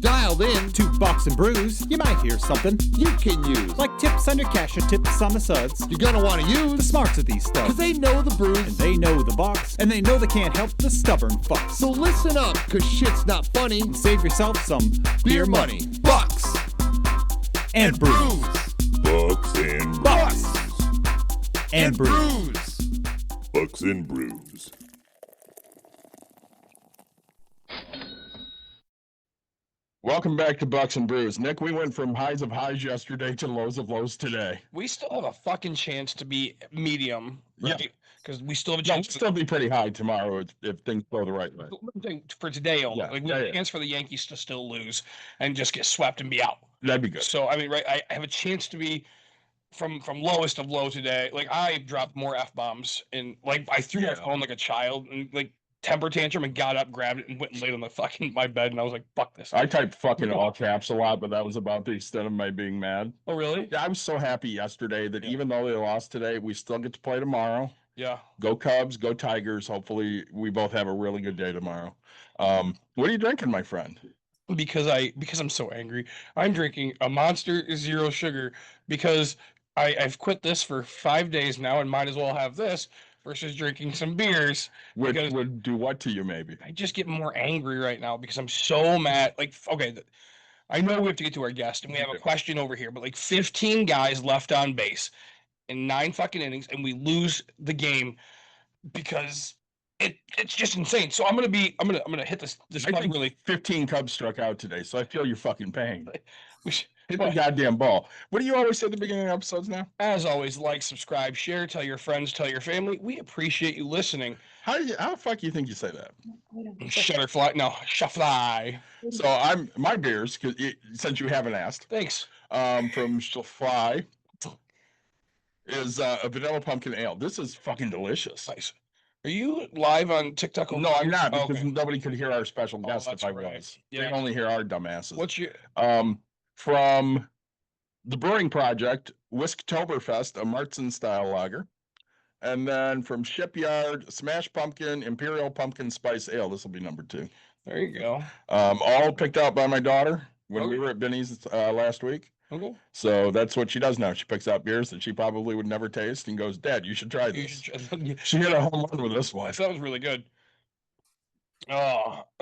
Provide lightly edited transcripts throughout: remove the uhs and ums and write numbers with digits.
Dialed in to Bucks and Brews, you might hear something you can use. Like tips on your cash or tips on the suds. You're gonna want to use the smarts of these studs. Cause they know the brews, and they know the Bucks, and they know they can't help the stubborn fucks. So listen up, cause shit's not funny. And save yourself some beer money. Bucks and Brews. Bucks and Bucks and Brews. Bucks and Brews. Welcome back to Bucks and Brews. Nick, we went from highs of highs yesterday to lows of lows today. We still have a fucking chance to be medium, right? Yeah. Because we still have a We'll chance still be pretty high tomorrow if things go the right way. for today only. Yeah, Like we have a chance for the Yankees to still lose and just get swept and be out. That'd be good. So I mean, right? I have a chance to be from lowest of low today. Like I dropped more F-bombs and like I threw my phone like a child and like temper tantrum and got up, grabbed it, and went and laid on the fucking my bed, and I was like, fuck this. I typed fucking all caps a lot, but that was about the extent of my being mad. Oh, really? Yeah, I was so happy yesterday that even though they lost today, we still get to play tomorrow. Yeah. Go Cubs, go Tigers. Hopefully we both have a really good day tomorrow. What are you drinking, my friend? Because I'm so angry. I'm drinking a Monster Zero Sugar because I've quit this for 5 days now and might as well have this versus drinking some beers. Would do what to you, maybe? I just get more angry right now because I'm so mad. Like, okay, I know we have to get to our guest, and we have a question over here, but like 15 guys left on base in 9 fucking innings, and we lose the game because it's just insane. So I'm gonna hit this I think really 15 Cubs struck out today, so I feel your fucking pain. Hit the Well, goddamn ball. What do you always say at the beginning of episodes now? as always, like, subscribe, share, tell your friends, tell your family. We appreciate you listening. How the fuck do you think you say that? Shutterfly, no, Shutterfly. So my beers, since you haven't asked, Thanks. from Shutterfly is a vanilla pumpkin ale. This is fucking delicious. Nice. Are you live on TikTok? No, I'm not, because okay. nobody could hear our special guest if that's I right. was. Yeah. They only hear our dumbasses. What's your From the Brewing Project, Whisktoberfest, a Martzen-style lager. And then from Shipyard, Smash Pumpkin, Imperial Pumpkin Spice Ale. This will be number 2. There you go. All picked out by my daughter when we Okay. were at Benny's last week. Okay. So that's what she does now. She picks out beers that she probably would never taste and goes, Dad, you should try this. She hit a home run with this one. That was really good.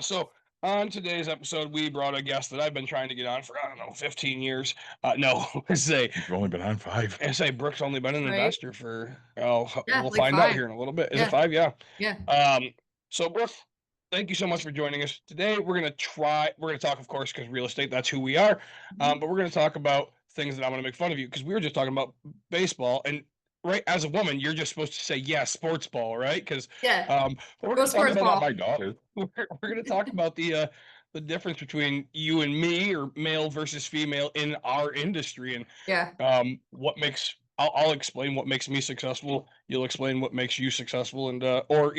So on today's episode, we brought a guest that I've been trying to get on for, I don't know, 15 years. No, I say You've only been on 5. I say Brooke's only been an investor for, we'll like find out 5. here in a little bit. Is Yeah. it 5? Yeah. Yeah. So Brooke, thank you so much for joining us today. We're going to talk, of course, because real estate, that's who we are. But we're going to talk about things that I'm going to make fun of you, because we were just talking about baseball, and right, as a woman, you're just supposed to say, yeah, sports ball, right? Because Yeah. we're Go going to talk sports about ball. My daughter. we're going to talk about the difference between you and me, or male versus female in our industry, and Yeah. what makes I'll explain what makes me successful. You'll explain what makes you successful, and or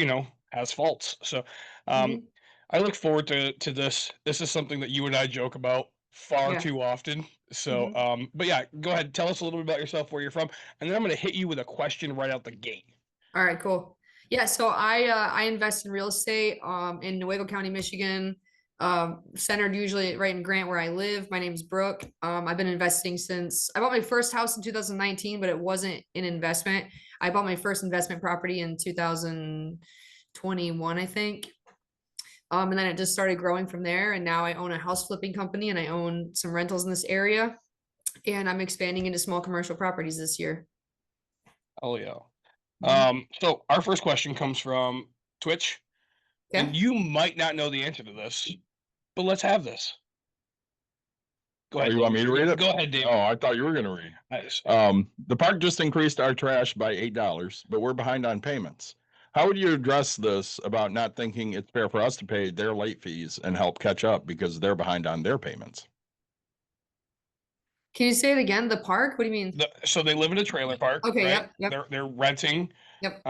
has faults. So I look forward to this. This is something that you and I joke about far Yeah. too often. So but yeah, go ahead, tell us a little bit about yourself, where you're from, and then I'm going to hit you with a question right out the gate. All right, cool. Yeah, so I invest in real estate in Nuevo County, Michigan, centered usually right in Grant, where I live. My name's Brooke. I've been investing since I bought my first house in 2019, but it wasn't an investment. I bought my first investment property in 2021, I think. And then it just started growing from there. And now I own a house flipping company, and I own some rentals in this area. And I'm expanding into small commercial properties this year. Oh yeah. So our first question comes from Twitch, and Okay. you might not know the answer to this, but let's have this. Go ahead. You want me to read it? Go ahead, Dave. Oh, I thought you were going to read. Nice. The park just increased our trash by $8, but we're behind on payments. How would you address this about not thinking it's fair for us to pay their late fees and help catch up because they're behind on their payments? Can you say it again? The park? What do you mean? So they live in a trailer park. Okay, right? yep. They're renting. Yep.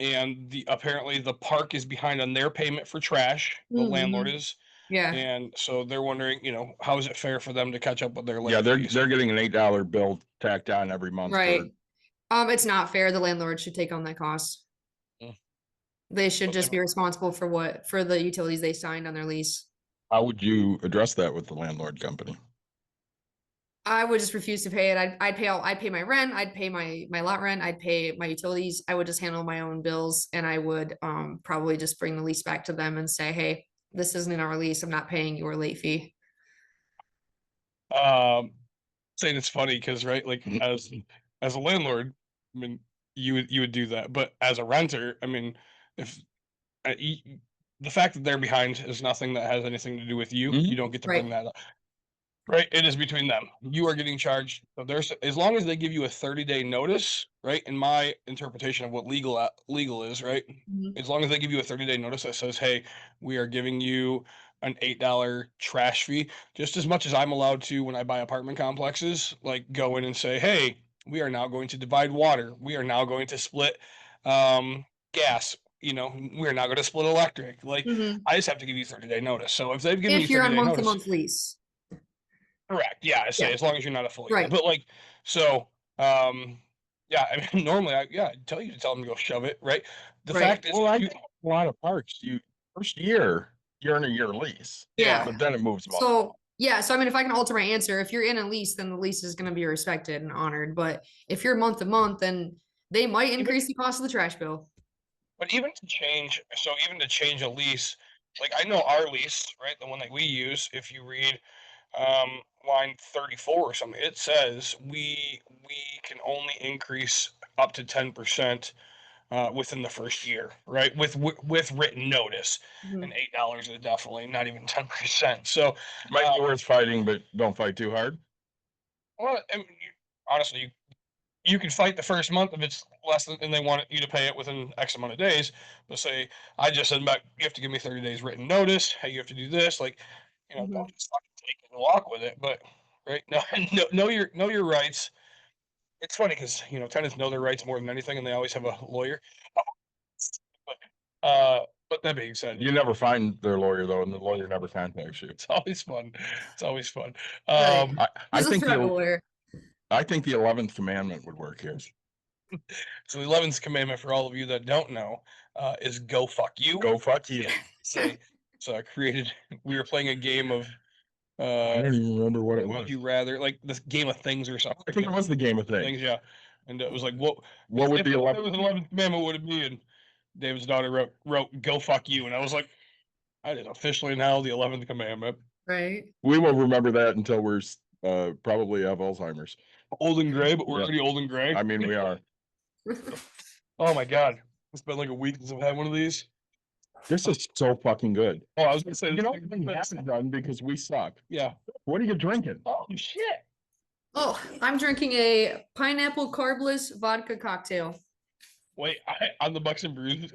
And apparently the park is behind on their payment for trash. The landlord is. Yeah. And so they're wondering, how is it fair for them to catch up with their late Yeah, fees? they're getting an $8 bill tacked on every month. Right. It's not fair. The landlord should take on that cost. Mm. They should just be responsible for the utilities they signed on their lease. How would you address that with the landlord company? I would just refuse to pay it. I'd pay my rent, I'd pay my lot rent, I'd pay my utilities. I would just handle my own bills, and I would probably just bring the lease back to them and say, hey, this isn't in our lease. I'm not paying your late fee. Saying it's funny because right, like as a landlord, I mean, you would do that, but as a renter, I mean, if the fact that they're behind is nothing that has anything to do with you. You don't get to bring that up. Right, it is between them. You are getting charged. So there's as long as they give you a 30-day notice, right? In my interpretation of what legal is, right? As long as they give you a 30-day notice that says, "Hey, we are giving you an $8 trash fee," just as much as I'm allowed to when I buy apartment complexes, like go in and say, "Hey, we are now going to divide water. We are now going to split gas. You know, we're now going to split electric." Like I just have to give you 30-day notice. So if they've given you If you're on 30-day notice, month-to-month lease. correct. Yeah, I say Yeah. as long as you're not affiliated. Right. But like, so yeah, I mean normally I'd tell you to tell them to go shove it, right? The Right. fact is Well, I think a lot of parks, first year, you're in a year lease. Yeah. But then it moves month. So yeah, so I mean, if I can alter my answer, if you're in a lease, then the lease is going to be respected and honored. But if you're month to month, then they might increase the cost of the trash bill. But even to change a lease, like I know our lease, right, the one that we use, if you read line 34 or something, it says we can only increase up to 10% within the first year, right? With written notice, and $8 is definitely not even 10%. So Might be worth fighting, but don't fight too hard. well, I mean, honestly, you can fight the first month if it's less than, and they want you to pay it within X amount of days. But say I just said back, you have to give me 30 days written notice. Hey, you have to do this. Like, don't just fucking take it and walk with it. But right, know your rights. It's funny because tenants know their rights more than anything, and they always have a lawyer. But that being said, You never find their lawyer though, and the lawyer never contacts you. it's always fun. It's always fun. Right. I Who's a think threat the lawyer? I think the 11th commandment would work here. So the 11th commandment, for all of you that don't know, is go fuck you. Go fuck you. So I created. We were playing a game of. I don't even remember what it was. Would you rather, like this game of things or something? I think it was the game of things. Things, yeah. And it was like, what would if the it 11th? was an 11th commandment? Would it be? And David's daughter wrote "Go fuck you," and I was like, I did officially now the 11th commandment. Right. We won't remember that until we're probably have Alzheimer's. Old and gray, but we're already old and gray. I mean, we are. Oh my god, it's been like a week since I've had one of these. This is so fucking good. Oh, I was gonna say, we haven't done because we suck. Yeah. What are you drinking? Oh shit. Oh, I'm drinking a pineapple carbless vodka cocktail. Wait, on the Bucks and Brews,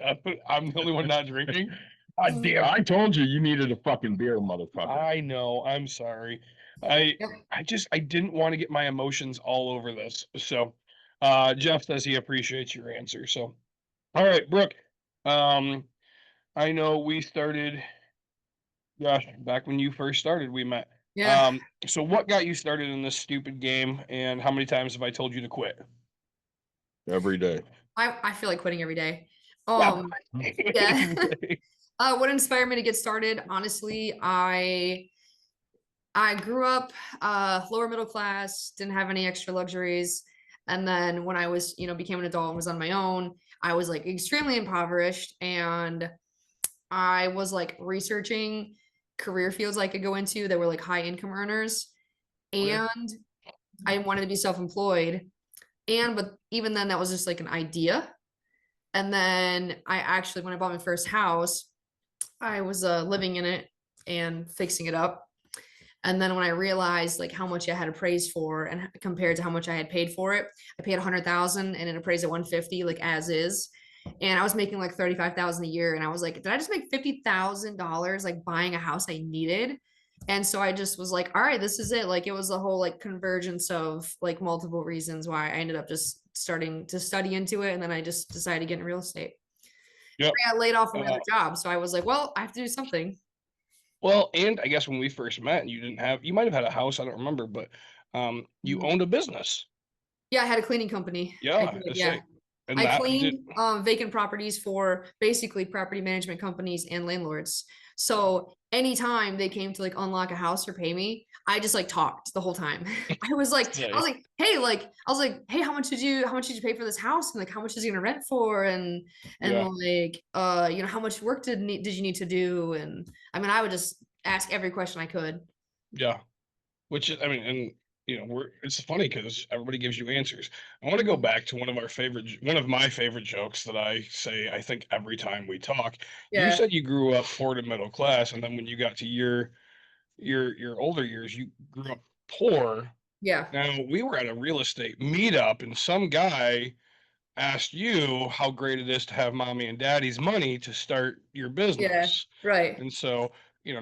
I'm the only one not drinking. God damn! I told you needed a fucking beer, motherfucker. I know. I'm sorry. I didn't want to get my emotions all over this. So, Jeff says he appreciates your answer. So, all right, Brooke. I know we started. Gosh, back when you first started, we met. Yeah. So what got you started in this stupid game, and how many times have I told you to quit? Every day. I feel like quitting every day. Yeah. What inspired me to get started? Honestly, I grew up lower middle class, didn't have any extra luxuries. And then when I was, became an adult and was on my own, I was like extremely impoverished, and I was like researching career fields I could go into that were like high income earners. And I wanted to be self-employed. But even then that was just like an idea. And then I actually, when I bought my first house, I was living in it and fixing it up. And then when I realized like how much I had appraised for and compared to how much I had paid for it, I paid 100,000 and it appraised at 150, like as is. And I was making like 35,000 a year. And I was like, did I just make $50,000 like buying a house I needed? And so I just was like, all right, this is it. Like it was the whole like convergence of like multiple reasons why I ended up just starting to study into it. And then I just decided to get in real estate. Yep. I got laid off from my other job. So I was like, well, I have to do something. Well, and I guess when we first met, you might have had a house, I don't remember, but you owned a business. Yeah, I had a cleaning company. Yeah. I cleaned vacant properties for basically property management companies and landlords. So anytime they came to like unlock a house or pay me, I just like talked the whole time. I was like, hey, how much did you pay for this house? And like, how much is it gonna rent for? And Yeah. like, how much work did you need to do? And I mean, I would just ask every question I could. Yeah. Which I mean, and it's funny because everybody gives you answers. I want to go back to one of my favorite jokes that I say, I think every time we talk. You Yeah. said you grew up poor to middle class, and then when you got to your older years, you grew up poor. Yeah. Now, we were at a real estate meetup, and some guy asked you how great it is to have mommy and daddy's money to start your Yeah. business. Right. And so,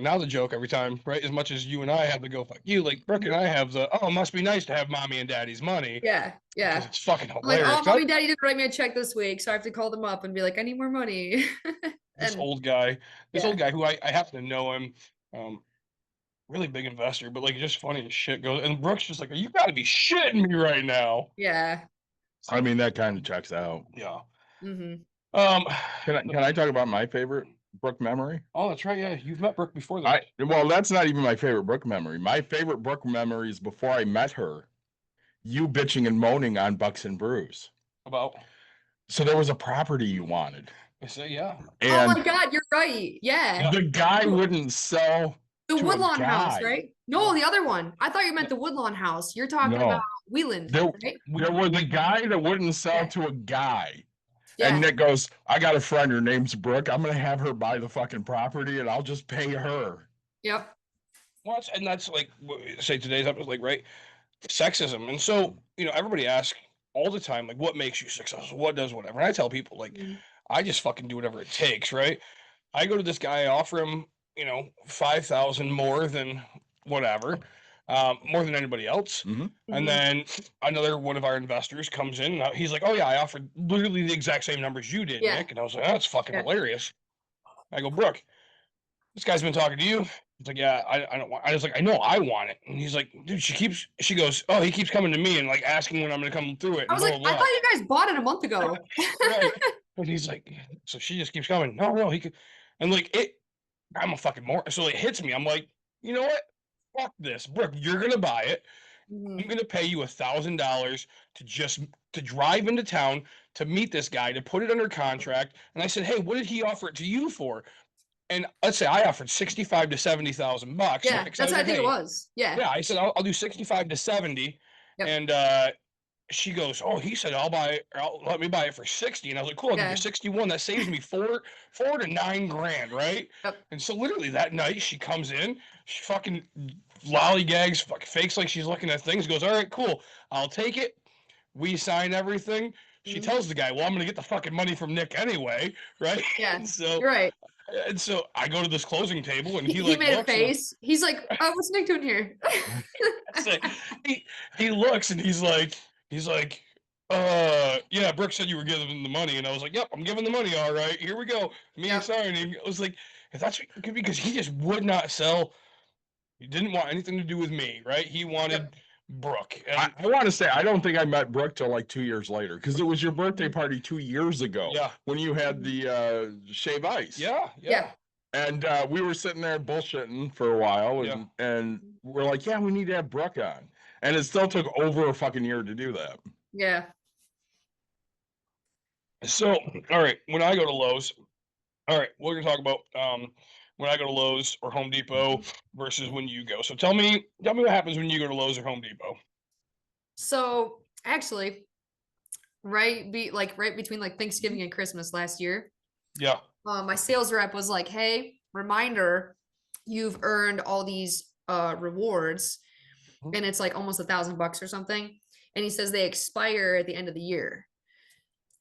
now the joke every time, right? As much as you and I have to go, fuck you, like Brooke and I have it must be nice to have mommy and daddy's money. Yeah. Because Yeah. it's fucking I'm like, hilarious. oh, mommy and daddy didn't write me a check this week, so I have to call them up and be like, I need more money. This And old guy yeah. who I happen to know him, really big investor, but like just funny as shit goes. And Brooke's just like, you gotta be shitting me right now. Yeah. I mean, that kind of checks out. Yeah. Mm-hmm. Can I talk about my favorite Brooke memory? Oh, that's right. Yeah, you've met Brooke before that. Well, that's not even my favorite Brooke memory. My favorite Brooke memory is before I met her, you bitching and moaning on Bucks and Brews. About. So there was a property you wanted. I say, yeah. Oh And my God, you're right. Yeah. the guy wouldn't sell The to a Woodlawn house, guy. right? No, the other one. I thought you meant the Woodlawn house. You're talking No. about Wheeland, There, right? there was a guy that wouldn't sell Yeah. to a guy. Yeah. And Nick goes, I got a friend, her name's Brooke. I'm gonna have her buy the fucking property and I'll just pay her. Yep. Well, that's like say today's episode, like, right? Sexism. And so, everybody asks all the time, like, what makes you successful? What does whatever? And I tell people, like, I just fucking do whatever it takes, right? I go to this guy, I offer him, 5,000 more than whatever, more than anybody else. Mhm. And then another one of our investors comes in and he's like, oh yeah, I offered literally the exact same numbers you did, Yeah. Nick. And I was like, oh, that's fucking Yeah. hilarious. I go, Brooke, this guy's been talking to you. He's like, yeah, I don't want. I was like, I know I want it. And he's like, dude, she goes, oh, he keeps coming to me and like asking when I'm gonna come through it. I was like, I thought you guys bought it a month ago. Right. And he's like, so she just keeps coming. No, he could. And like I'm a fucking more. So it hits me. I'm like, you know what? Fuck this, Brooke. You're gonna buy it. I'm gonna pay you $1,000 to drive into town to meet this guy to put it under contract. And I said, hey, what did he offer it to you for? And let's say I offered 65 to 70,000 bucks. Yeah, Like, that's so what I think hey, it was. Yeah. Yeah, I said I'll do 65 to 70, Yep. and she goes, "Oh, he said let me buy it for 60." And I was like, "Cool, I'll give Yeah. you 61. That saves me four to $9 grand, right?" Yep. And so literally that night she comes in, she fucking lollygags, fakes like she's looking at things, goes, "All right, cool, I'll take it." We sign everything. She tells the guy, "Well, I'm gonna get the fucking money from Nick anyway, right?" Yeah. So You're right. And so I go to this closing table and He like made a looks and face. He's like, oh, what's Nick doing here? so he looks and he's like, yeah, Brooke said you were giving him the money. And I was like, yep, I'm giving the money. All right, here we go. Me Yep. signing. I was like, if that's because he just would not sell. He didn't want anything to do with me, right? He wanted Brooke. And I want to say, I don't think I met Brooke till like 2 years later because it was your birthday party 2 years ago. Yeah. When you had the shave ice. Yeah. And we were sitting there bullshitting for a while, and we're like, yeah, we need to have Brooke on. And it still took over a fucking year to do that. Yeah. So, all right, when I go to Lowe's, all right, we're gonna talk about when I go to Lowe's or Home Depot versus when you go. So tell me what happens when you go to Lowe's or Home Depot. So actually, right between like Thanksgiving and Christmas last year, Yeah. my sales rep was like, hey, reminder, you've earned all these rewards, and it's like almost $1,000 or something. And he says they expire at the end of the year.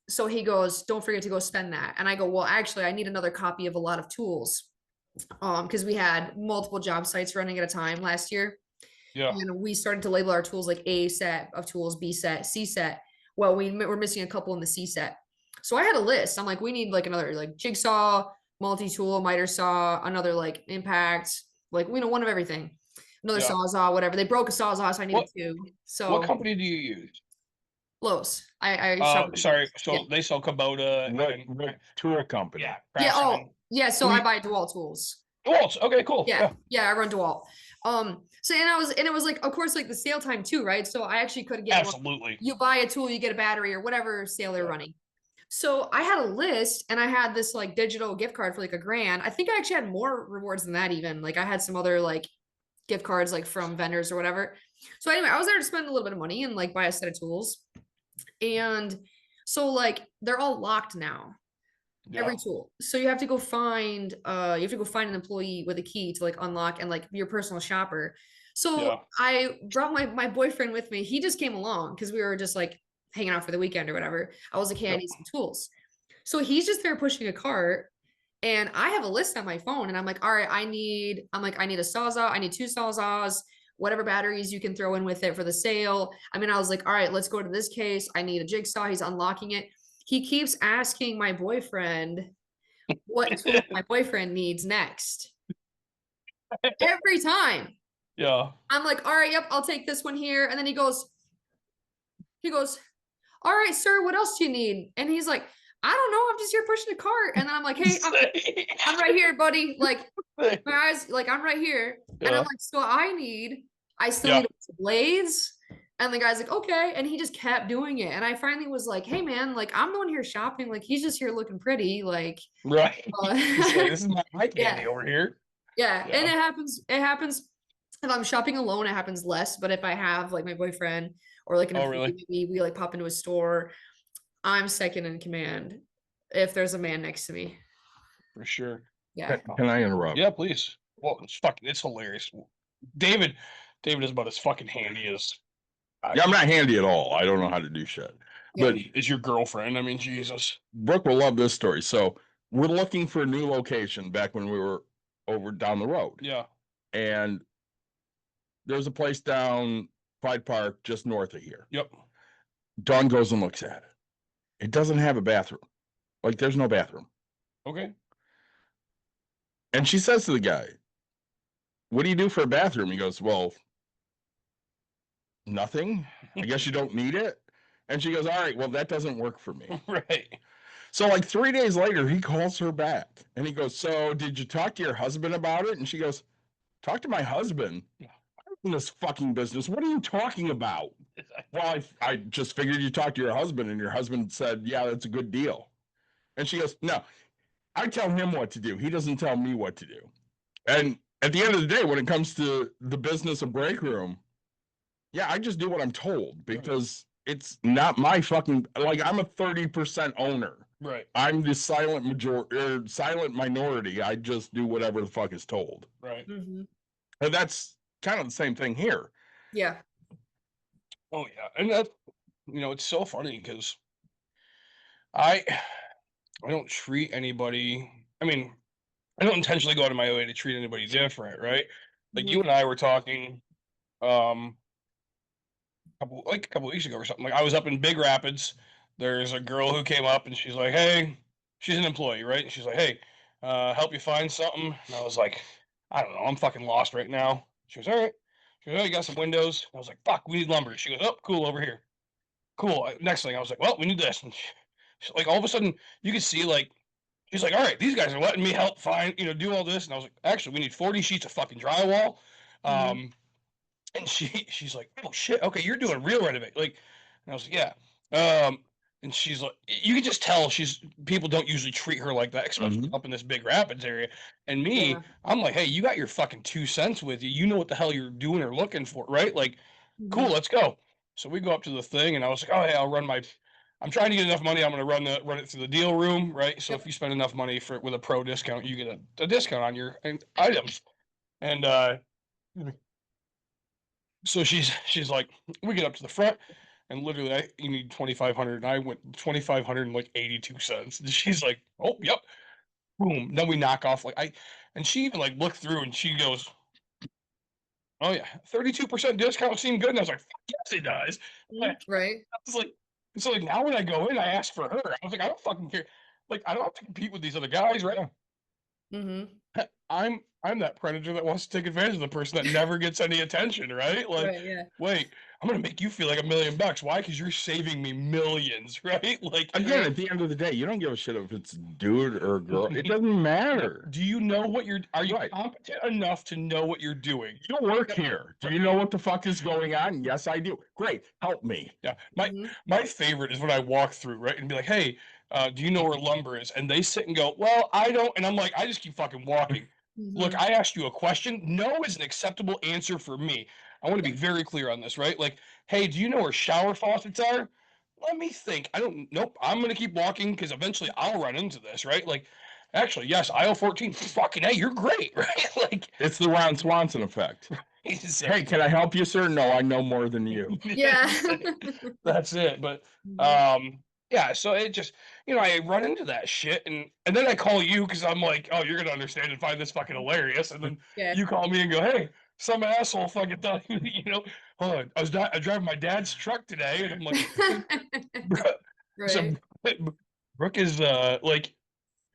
So he goes, don't forget to go spend that. And I go, well, actually, I need another copy of a lot of tools. Because we had multiple job sites running at a time last year. Yeah. And we started to label our tools like A set of tools, B set, C set. Well, we're missing a couple in the C set. So I had a list. I'm like, we need like another like jigsaw, multi-tool, miter saw, another like impact, like one of everything. Another sawzall, whatever. They broke a sawzall, so I needed two. So what company do you use? Lowe's. I shop with sorry. Lowe's. So they sell Kubota What tool company? Yeah. Yeah. Oh, Craftsman. yeah. So I buy DeWalt tools. DeWalt's. Okay, cool. Yeah, I run DeWalt. So and it was like, of course, like the sale time too, right? So I actually could get Absolutely. you buy a tool, you get a battery or whatever sale they're running. So I had a list and I had this like digital gift card for like $1,000. I think I actually had more rewards than that even. Like I had some other like gift cards like from vendors or whatever. So anyway, I was there to spend a little bit of money and like buy a set of tools. And so like they're all locked now. Every tool. So you have to go find an employee with a key to like unlock and like your personal shopper. So I brought my boyfriend with me. He just came along because we were just like hanging out for the weekend or whatever. I was like, hey, I need some tools. So he's just there pushing a cart and I have a list on my phone and I'm like, all right, I need a Sawzall. I need 2 Sawzalls, whatever batteries you can throw in with it for the sale. I mean, I was like, all right, let's go to this case. I need a jigsaw. He's unlocking it. He keeps asking my boyfriend what tool my boyfriend needs next. Every time. Yeah. I'm like, all right, yep, I'll take this one here. And then he goes, all right, sir, what else do you need? And he's like, I don't know. I'm just here pushing a cart. And then I'm like, hey, I'm right here, buddy. Like my eyes, like I'm right here. And I'm like, so I still need blades. And the guy's like, okay. And he just kept doing it. And I finally was like, hey man, like I'm the one here shopping. Like he's just here looking pretty. Like, right. This is my candy over here. Yeah. And it happens. If I'm shopping alone, it happens less. But if I have like my boyfriend or like maybe we like pop into a store, I'm second in command if there's a man next to me. For sure. Yeah. Can I interrupt? Yeah, please. Well, it's hilarious. David is about as fucking handy as. Yeah, I'm not handy at all. I don't know how to do shit. Yeah. But is your girlfriend? I mean, Jesus. Brooke will love this story. So we're looking for a new location back when we were over down the road. Yeah. And there's a place down Clyde Park just north of here. Yep. Dawn goes and looks at it. It doesn't have a bathroom. Like there's no bathroom. Okay. And she says to the guy, what do you do for a bathroom? He goes, well, nothing. I guess you don't need it. And she goes, all right, well, that doesn't work for me. Right. So like 3 days later, he calls her back and he goes, so did you talk to your husband about it? And she goes, talk to my husband. I'm in this fucking business. What are you talking about? Well, I just figured you talked to your husband and your husband said, yeah, that's a good deal. And she goes, no, I tell him what to do. He doesn't tell me what to do. And at the end of the day, when it comes to the business of break room, yeah, I just do what I'm told because it's not my fucking, like I'm a 30% owner. Right. I'm the silent minority. I just do whatever the fuck is told. Right. Mm-hmm. And that's kind of the same thing here. Yeah. Oh yeah. And that, it's so funny because I don't treat anybody. I mean, I don't intentionally go out of my way to treat anybody different, right? Like you and I were talking a couple weeks ago or something. Like I was up in Big Rapids. There's a girl who came up and she's like, hey, she's an employee, right? And she's like, hey, help you find something. And I was like, I don't know, I'm fucking lost right now. She goes, all right. She goes, oh, you got some windows? I was like, fuck, we need lumber. She goes, oh, cool, over here. Cool. Next thing I was like, well, we need this. And she, like all of a sudden you could see like, she's like, all right, these guys are letting me help find, do all this. And I was like, actually, we need 40 sheets of fucking drywall. And she's like, oh shit, okay, you're doing real renovate. Like, and I was like, yeah. And she's like, you can just tell people don't usually treat her like that, especially up in this Big Rapids area. And me, I'm like, hey, you got your fucking 2 cents with you. You know what the hell you're doing or looking for, right? Like, cool, let's go. So we go up to the thing and I was like, oh, hey, I'm trying to get enough money. I'm going to run it through the deal room, right? So if you spend enough money with a pro discount, you get a discount on your items. And so she's like, we get up to the front, and literally, you need 2,500, and I went 2,500 and like 82 cents. And she's like, oh, yep, boom. Then we knock off and she even like looked through and she goes, oh yeah, 32% discount seemed good. And I was like, yes, it does. Right. I was like, so like now when I go in, I ask for her. I was like, I don't fucking care. Like I don't have to compete with these other guys, right? I'm that predator that wants to take advantage of the person that never gets any attention, right? Like, Right, yeah. wait, I'm gonna make you feel like $1 million. Why? Because you're saving me millions, right? Like, Again, at the end of the day, you don't give a shit if it's dude or girl. It doesn't matter. do you know what are you Right. competent enough to know what you're doing? You work here. Do you know what the fuck is going on? Yes, I do. Great. Help me. Yeah. Mhm. My favorite is when I walk through, right, and be like, hey, do you know where lumber is? And they sit and go, well, I don't. And I'm like, I just keep fucking walking. Look, Mhm. I asked you a question. No is an acceptable answer for me. I want to be Yeah. very clear on this, right? Like, hey, do you know where shower faucets are? Let me think. I don't, nope. I'm going to keep walking because eventually I'll run into this, right? Like, actually, yes, aisle 14. Fucking, hey, you're great, right? Like, It's the Ron Swanson effect. Hey, can I help you, sir? No, I know more than you. Yeah. That's it. But Mhm. yeah, so it just, I run into that shit, and then I call you because I'm like, oh, you're gonna understand and find this fucking hilarious. And then Yeah. you call me and go, hey, some asshole fucking thought, hold on, I driving my dad's truck today, and I'm like, so Right. Brooke is like,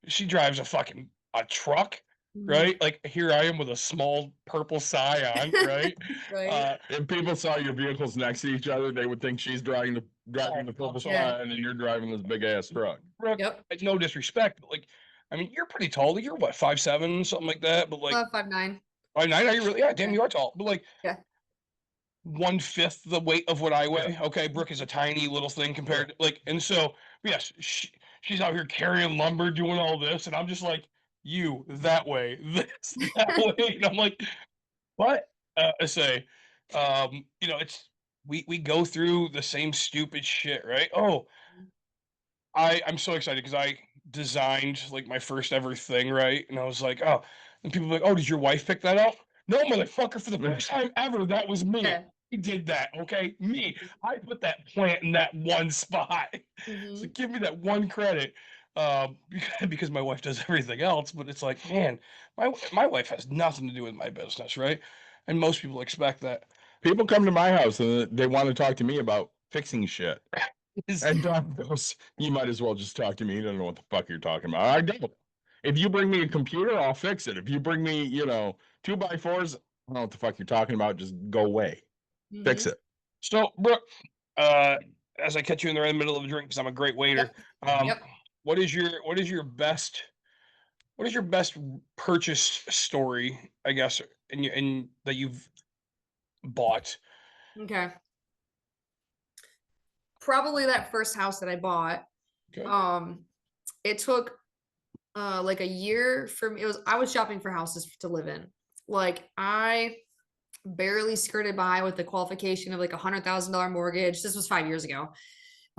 she drives a truck, Mhm. right? Like, here I am with a small purple Scion, right? Right. If people saw your vehicles next to each other, they would think she's driving the purple Yeah. Scion and you're driving this big ass truck. Brooke, Yep. no disrespect, but like, I mean, you're pretty tall. You're what, 5'7", something like that. But like, 5'9". 5'9", are you really? Yeah, damn, Yeah. you are tall. But like, Yeah. 1/5 the weight of what I weigh. Yeah. Okay, Brooke is a tiny little thing compared to like, and so yes, she's out here carrying lumber, doing all this, and I'm just like, you that way, this that way, and I'm like, what? I say, it's we go through the same stupid shit, right? Oh, I'm so excited because I designed like my first ever thing, right? And I was like, oh, and people were like, oh, did your wife pick that up? No, motherfucker, for the first time ever, that was me. Yeah. I did that, okay? Me. I put that plant in that one spot. So Mhm. give me that one credit. Because my wife does everything else, but it's like, man, my wife has nothing to do with my business, right? And most people expect that. People come to my house and they want to talk to me about fixing shit. Is- And Don goes, you might as well just talk to me. You don't know what the fuck you're talking about. I don't. If you bring me a computer, I'll fix it. If you bring me, 2x4s, I don't know what the fuck you're talking about. Just go away. Fix Mhm. it. So, Brooke, uh, as I catch you in the right middle of a drink, because I'm a great waiter, Yep. Yep. what is your best purchase story, I guess, in that you've bought? Okay. Probably that first house that I bought. Okay. It took like a year for me. I was shopping for houses to live in. Like I barely skirted by with the qualification of like $100,000 mortgage. This was 5 years ago.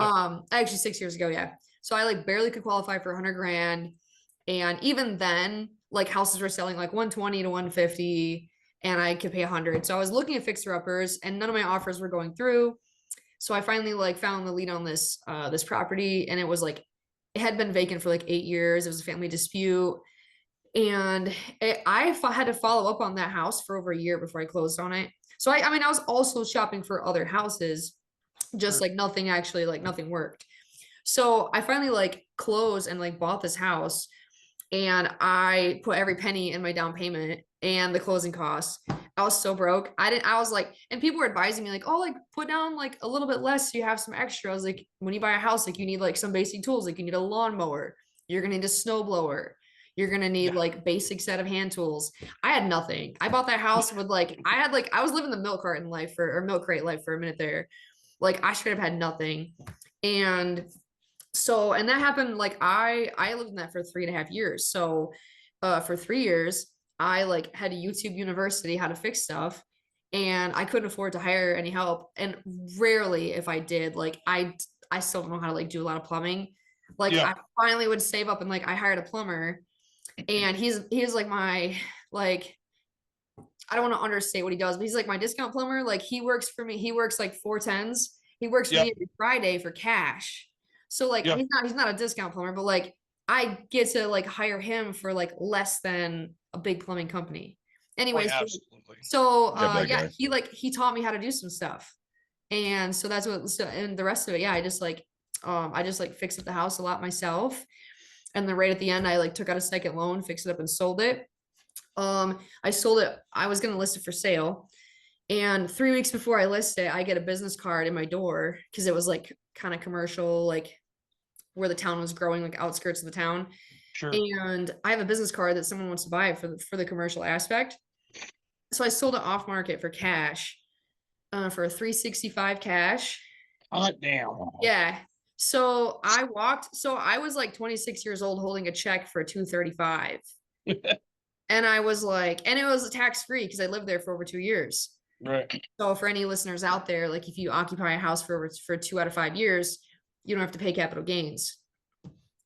Yep. Actually 6 years ago, yeah. So I like barely could qualify for 100 grand. And even then, like houses were selling like 120 to 150 and I could pay 100. So I was looking at fixer uppers and none of my offers were going through. So I finally like found the lead on this property and it was like it had been vacant for like 8 years. It was a family dispute. And had to follow up on that house for over a year before I closed on it. So I mean, I was also shopping for other houses, just Sure. like nothing actually, like nothing worked. So I finally like closed and like bought this house and I put every penny in my down payment and the closing costs. I was so broke. I was like, and people were advising me like, oh, like put down like a little bit less so you have some extra. I was like, when you buy a house, like you need like some basic tools, like you need a lawnmower, you're gonna need a snow blower, you're gonna need Yeah. like basic set of hand tools. I had nothing. I bought that house with like I was living the milk carton life or milk crate life for a minute there. Like I should have had nothing. And so and that happened like I lived in that for 3.5 years. So for 3 years I like had a YouTube university how to fix stuff and I couldn't afford to hire any help. And rarely if I did, like I still don't know how to like do a lot of plumbing. Like Yeah. I finally would save up and like I hired a plumber and he's like my like I don't want to understate what he does, but he's like my discount plumber. Like he works for me. He works like 410s. He works for Yeah. me every Friday for cash. So like Yeah. he's not a discount plumber, but like I get to like hire him for like less than a big plumbing company. Oh, Anyways, absolutely. so Get that yeah, guy. he taught me how to do some stuff. And so that's what so and the rest of it, yeah, I just like fixed up the house a lot myself. And then right at the end, I like took out a second loan, fixed it up and sold it. I sold it. I was going to list it for sale. And 3 weeks before I list it, I get a business card in my door because it was like kind of commercial, like where the town was growing, like outskirts of the town. Sure. And I have a business card that someone wants to buy for the commercial aspect. So I sold it off market for cash, for a 365 cash. God damn. Yeah. So I was like 26 years old holding a check for 235. And I was like, and it was tax free because I lived there for over 2 years. Right. So for any listeners out there, like if you occupy a house for 2 out of 5 years, you don't have to pay capital gains.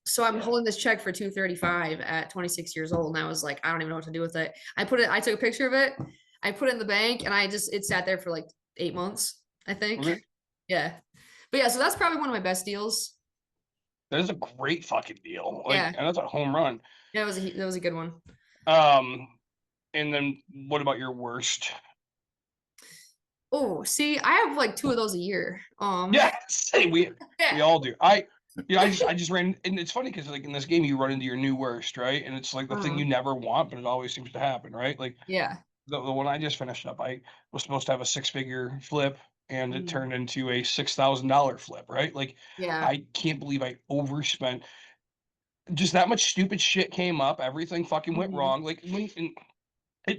So I'm holding this check for 235 at 26 years old. And I was like, I don't even know what to do with it. I took a picture of it. I put it in the bank and it sat there for like 8 months, I think. Okay. Yeah. But yeah, so that's probably one of my best deals. That is a great fucking deal. Like, Yeah. and that's a home run. Yeah, that was a good one. And then what about your worst? Oh, see, I have like 2 of those a year. Yeah, we Yeah. all do. I just ran, and it's funny because like in this game you run into your new worst, right? And it's like the thing you never want, but it always seems to happen, right? Like Yeah. the one I just finished up, I was supposed to have a 6-figure flip, and it turned into a $6,000 flip, right? Like Yeah. I can't believe I overspent. Just that much stupid shit came up. Everything fucking went wrong. Like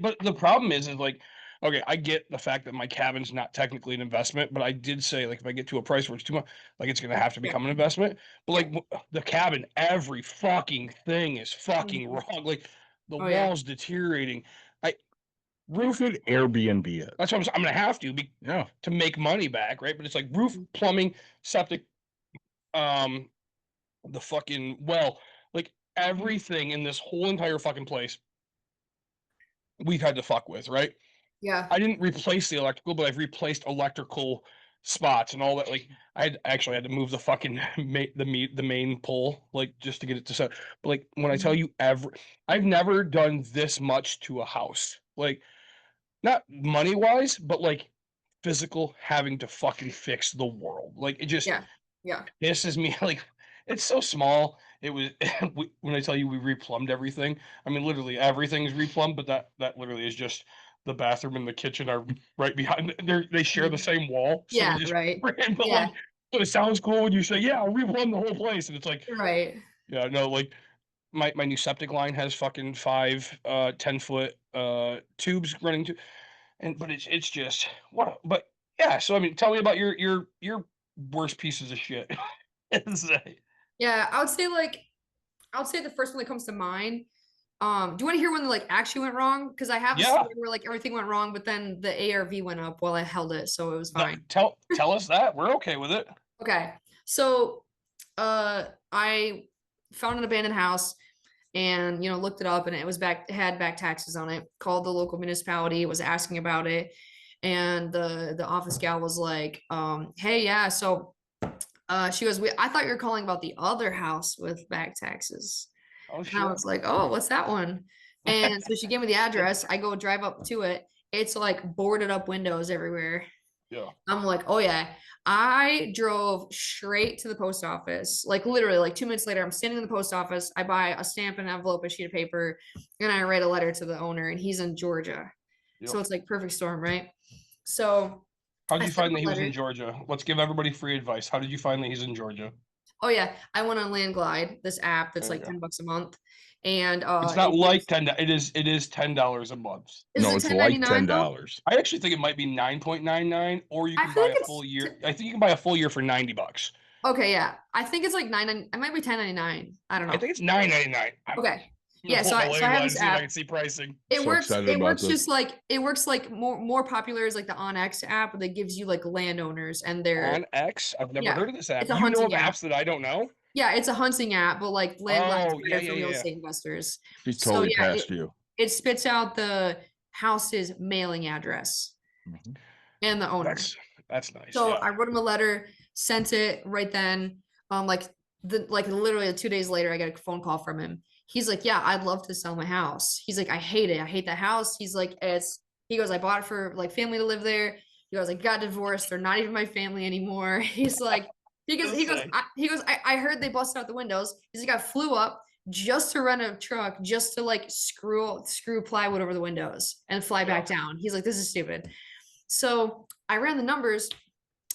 but the problem is like, okay, I get the fact that my cabin's not technically an investment, but I did say like if I get to a price where it's too much, like it's gonna have to become an investment. But like the cabin, every fucking thing is fucking wrong. Like the walls deteriorating. Roof it, Airbnb it. That's what I'm gonna have to to make money back, right? But it's like roof, plumbing, septic, the fucking well, like everything in this whole entire fucking place we've had to fuck with, right? Yeah. I didn't replace the electrical, but I've replaced electrical spots and all that. Like I actually had to move the fucking the main pole, like just to get it to set. But like when I tell you I've never done this much to a house. Like not money wise, but like physical having to fucking fix the world. Like it just pisses me. Like it's so small. It was when I tell you we replumbed everything. I mean, literally everything is replumbed, but that literally is just the bathroom and the kitchen are right behind. They share the same wall. So Yeah, we just right. but like, so it sounds cool when you say, "Yeah, I'll replumb the whole place," and it's like, Right. yeah, no, like my new septic line has fucking 5 10-foot tubes running to, but it's just what. But yeah, so I mean, tell me about your worst pieces of shit. Yeah, I would say the first one that comes to mind. Do you want to hear when the like actually went wrong? Because I have a story where like everything went wrong, but then the ARV went up while I held it, so it was fine. Tell us that. We're okay with it. Okay. So I found an abandoned house and looked it up and it had back taxes on it. Called the local municipality, was asking about it, and the office gal was like, hey, yeah, so she goes, I thought you were calling about the other house with back taxes. Oh, and I was like, oh, what's that one? And so she gave me the address. I go drive up to it. It's like boarded up windows everywhere. Yeah. I'm like, oh yeah. I drove straight to the post office. Like literally, like 2 minutes later, I'm standing in the post office. I buy a stamp, an envelope, a sheet of paper, and I write a letter to the owner, and he's in Georgia. Yep. So it's like perfect storm, right? So how did you find that he was in Georgia? Let's give everybody free advice. How did you find that he's in Georgia? Oh yeah, I went on Landglide, this app that's like $10 a month, and it's not like $10. It is $10 a month. No, it's like $10. I actually think it might be 9.99, or you can buy a full year. I think you can buy a full year for $90. Okay, yeah, I think it's like $9. It might be $10.99. I don't know. I think it's $9.99. Okay. Yeah, so I have this app. I can see pricing. It works just like more popular is like the OnX app that gives you like landowners and their OnX. I've never heard of this app. It's a you know hunting of app. apps that I don't know? Yeah, it's a hunting app, but like land for real estate investors. She's totally past you. It spits out the house's mailing address and the owner. That's nice. So I wrote him a letter, sent it right then. Like literally 2 days later, I got a phone call from him. He's like, yeah, I'd love to sell my house. He's like, I hate it. I hate that house. He's like, he goes, I bought it for like family to live there. He goes, I got divorced. They're not even my family anymore. He's like, he goes, I heard they busted out the windows. He's like, I flew up, just to rent a truck, just to like screw plywood over the windows and fly back down. He's like, this is stupid. So I ran the numbers.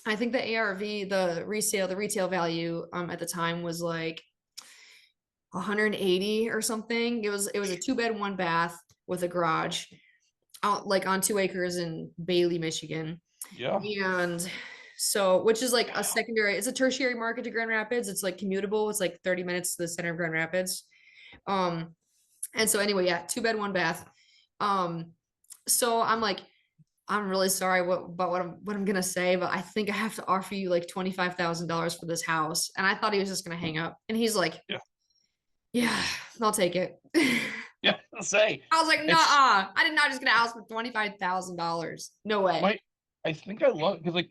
I think the ARV, the retail value at the time was like 180 or something. It was a 2-bed, 1-bath with a garage out like on 2 acres in Bailey, Michigan. Yeah. And so, which is like a secondary, it's a tertiary market to Grand Rapids. It's like commutable. It's like 30 minutes to the center of Grand Rapids. And so anyway, yeah, 2-bed, 1-bath. So I'm like, I'm really sorry about what I'm gonna say, but I think I have to offer you like $25,000 for this house. And I thought he was just gonna hang up. And he's like, yeah, I'll take it. Yeah, I'll say. I was like, nah, I did not just get a house for $25,000. No way. I think I love because like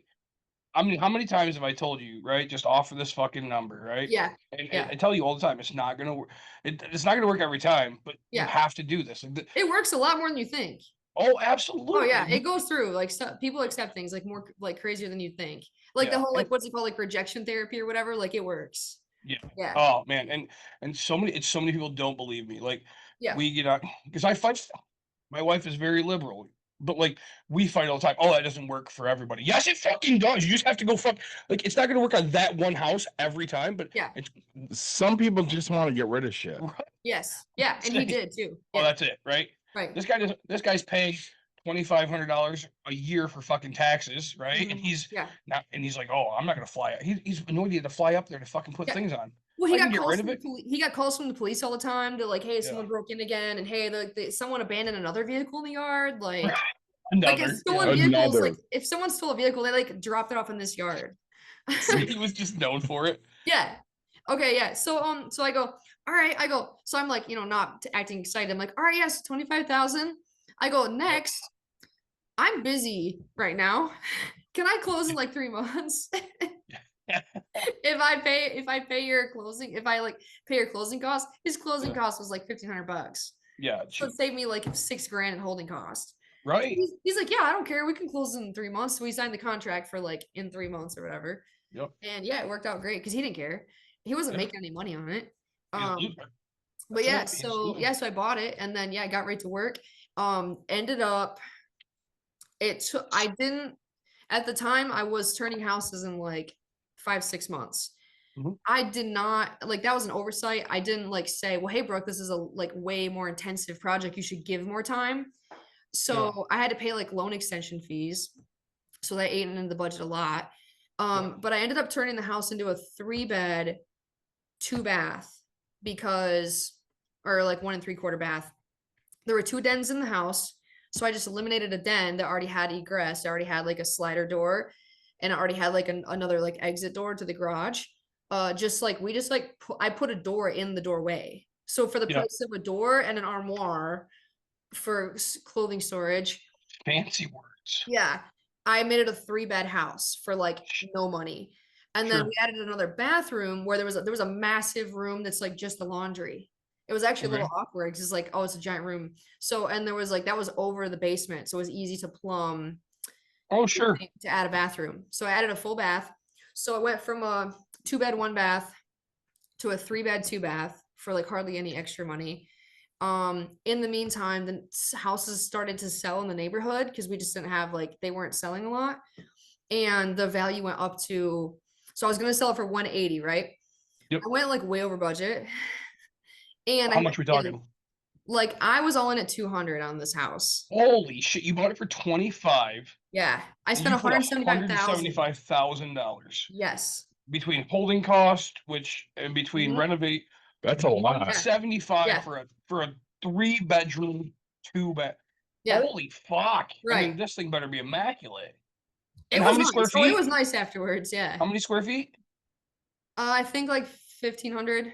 I mean, how many times have I told you, right? Just offer this fucking number, right? Yeah. And I tell you all the time, it's not gonna work. It's not gonna work every time, but you have to do this. Like, it works a lot more than you think. Oh, absolutely. Oh yeah, it goes through. Like people accept things like more like crazier than you think. Like the whole like what's it called, like rejection therapy or whatever. Like it works. Yeah. Yeah. Oh man, and so many people don't believe me. Like we because I fight. My wife is very liberal. But like we fight all the time. Oh, that doesn't work for everybody. Yes, it fucking does. You just have to go fuck. Like it's not gonna work on that one house every time. But some people just want to get rid of shit. Right. Yes. Yeah, and he did too. Yeah. Oh, that's it, right? Right. This guy's paying $2,500 a year for fucking taxes, right? Mm-hmm. And he's not. And he's like, oh, I'm not gonna fly. He's annoyed he had to fly up there to fucking put things on. Well, he got calls from the police all the time to like, hey, someone broke in again, and hey, someone abandoned another vehicle in the yard, like. Like if stolen vehicles, like if someone stole a vehicle, they like dropped it off in this yard. He was just known for it. Yeah. Okay. Yeah. So I go, all right. So I'm like, not acting excited. I'm like, all right, yes, 25,000. I go next. I'm busy right now. Can I close in like 3 months? If I pay your closing, if I like pay your closing costs, his closing cost was like $1,500. Yeah. So it saved me like $6,000 in holding cost. Right. He's like, yeah, I don't care. We can close in 3 months. So we signed the contract for like in 3 months or whatever. Yep. And yeah, it worked out great because he didn't care. He wasn't making any money on it. But so I bought it and then I got right to work. Ended up at the time I was turning houses in like 5-6 months. Mm-hmm. I did not like that was an oversight. I didn't like say, well, hey, Brooke, this is a like way more intensive project. You should give more time. So I had to pay like loan extension fees. So that ate into the budget a lot. But I ended up turning the house into a 3-bed, 2-bath or like 1 3/4 bath. There were 2 dens in the house. So I just eliminated a den that already had egress. I already had like a slider door and I already had like another like exit door to the garage. I put a door in the doorway. So for the price of a door and an armoire, for clothing storage. Fancy words. Yeah. I made it a 3-bed house for like no money. And then we added another bathroom where there was a massive room that's like just the laundry. It was actually a little awkward because it's like, oh, it's a giant room. So, and there was like, that was over the basement. So it was easy to plumb. Oh, sure. To add a bathroom. So I added a full bath. So I went from a 2-bed, 1-bath to a 3-bed, 2-bath for like hardly any extra money. In the meantime, the houses started to sell in the neighborhood because we just didn't have they weren't selling a lot. And the value went up to, so I was going to sell it for 180, right? Yep. I went like way over budget. And how much we talking? Like I was all in at 200 on this house. Holy shit. You bought it for 25. Yeah. I spent $175,000. Yes. Between holding cost, between renovate. That's a lot. 175 for a 3-bedroom, 2-bed. Yeah. Holy fuck. Right. I mean, this thing better be immaculate. And how many square feet? Oh, it was nice afterwards, yeah. How many square feet? I think like 1,500.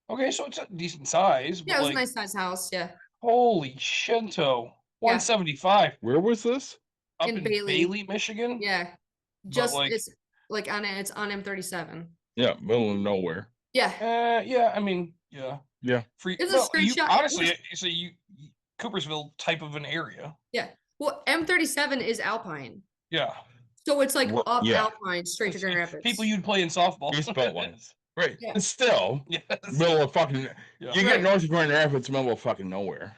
Okay, so it's a decent size. Yeah, it was a nice size house, yeah. Holy shinto. 175. Where was this? Up in Bailey, Michigan? Yeah. It's on M37. Yeah, middle of nowhere. Yeah. Yeah, I mean, yeah. Yeah. It's a straight shot. Honestly, it's a Coopersville type of an area. Yeah. Well, M37 is Alpine. Yeah. So it's like Alpine straight to Grand Rapids. People you'd play in softball. Right. Yeah. And still, Yes. middle of fucking. Yeah. You get Right. north of Grand Rapids, middle of fucking nowhere.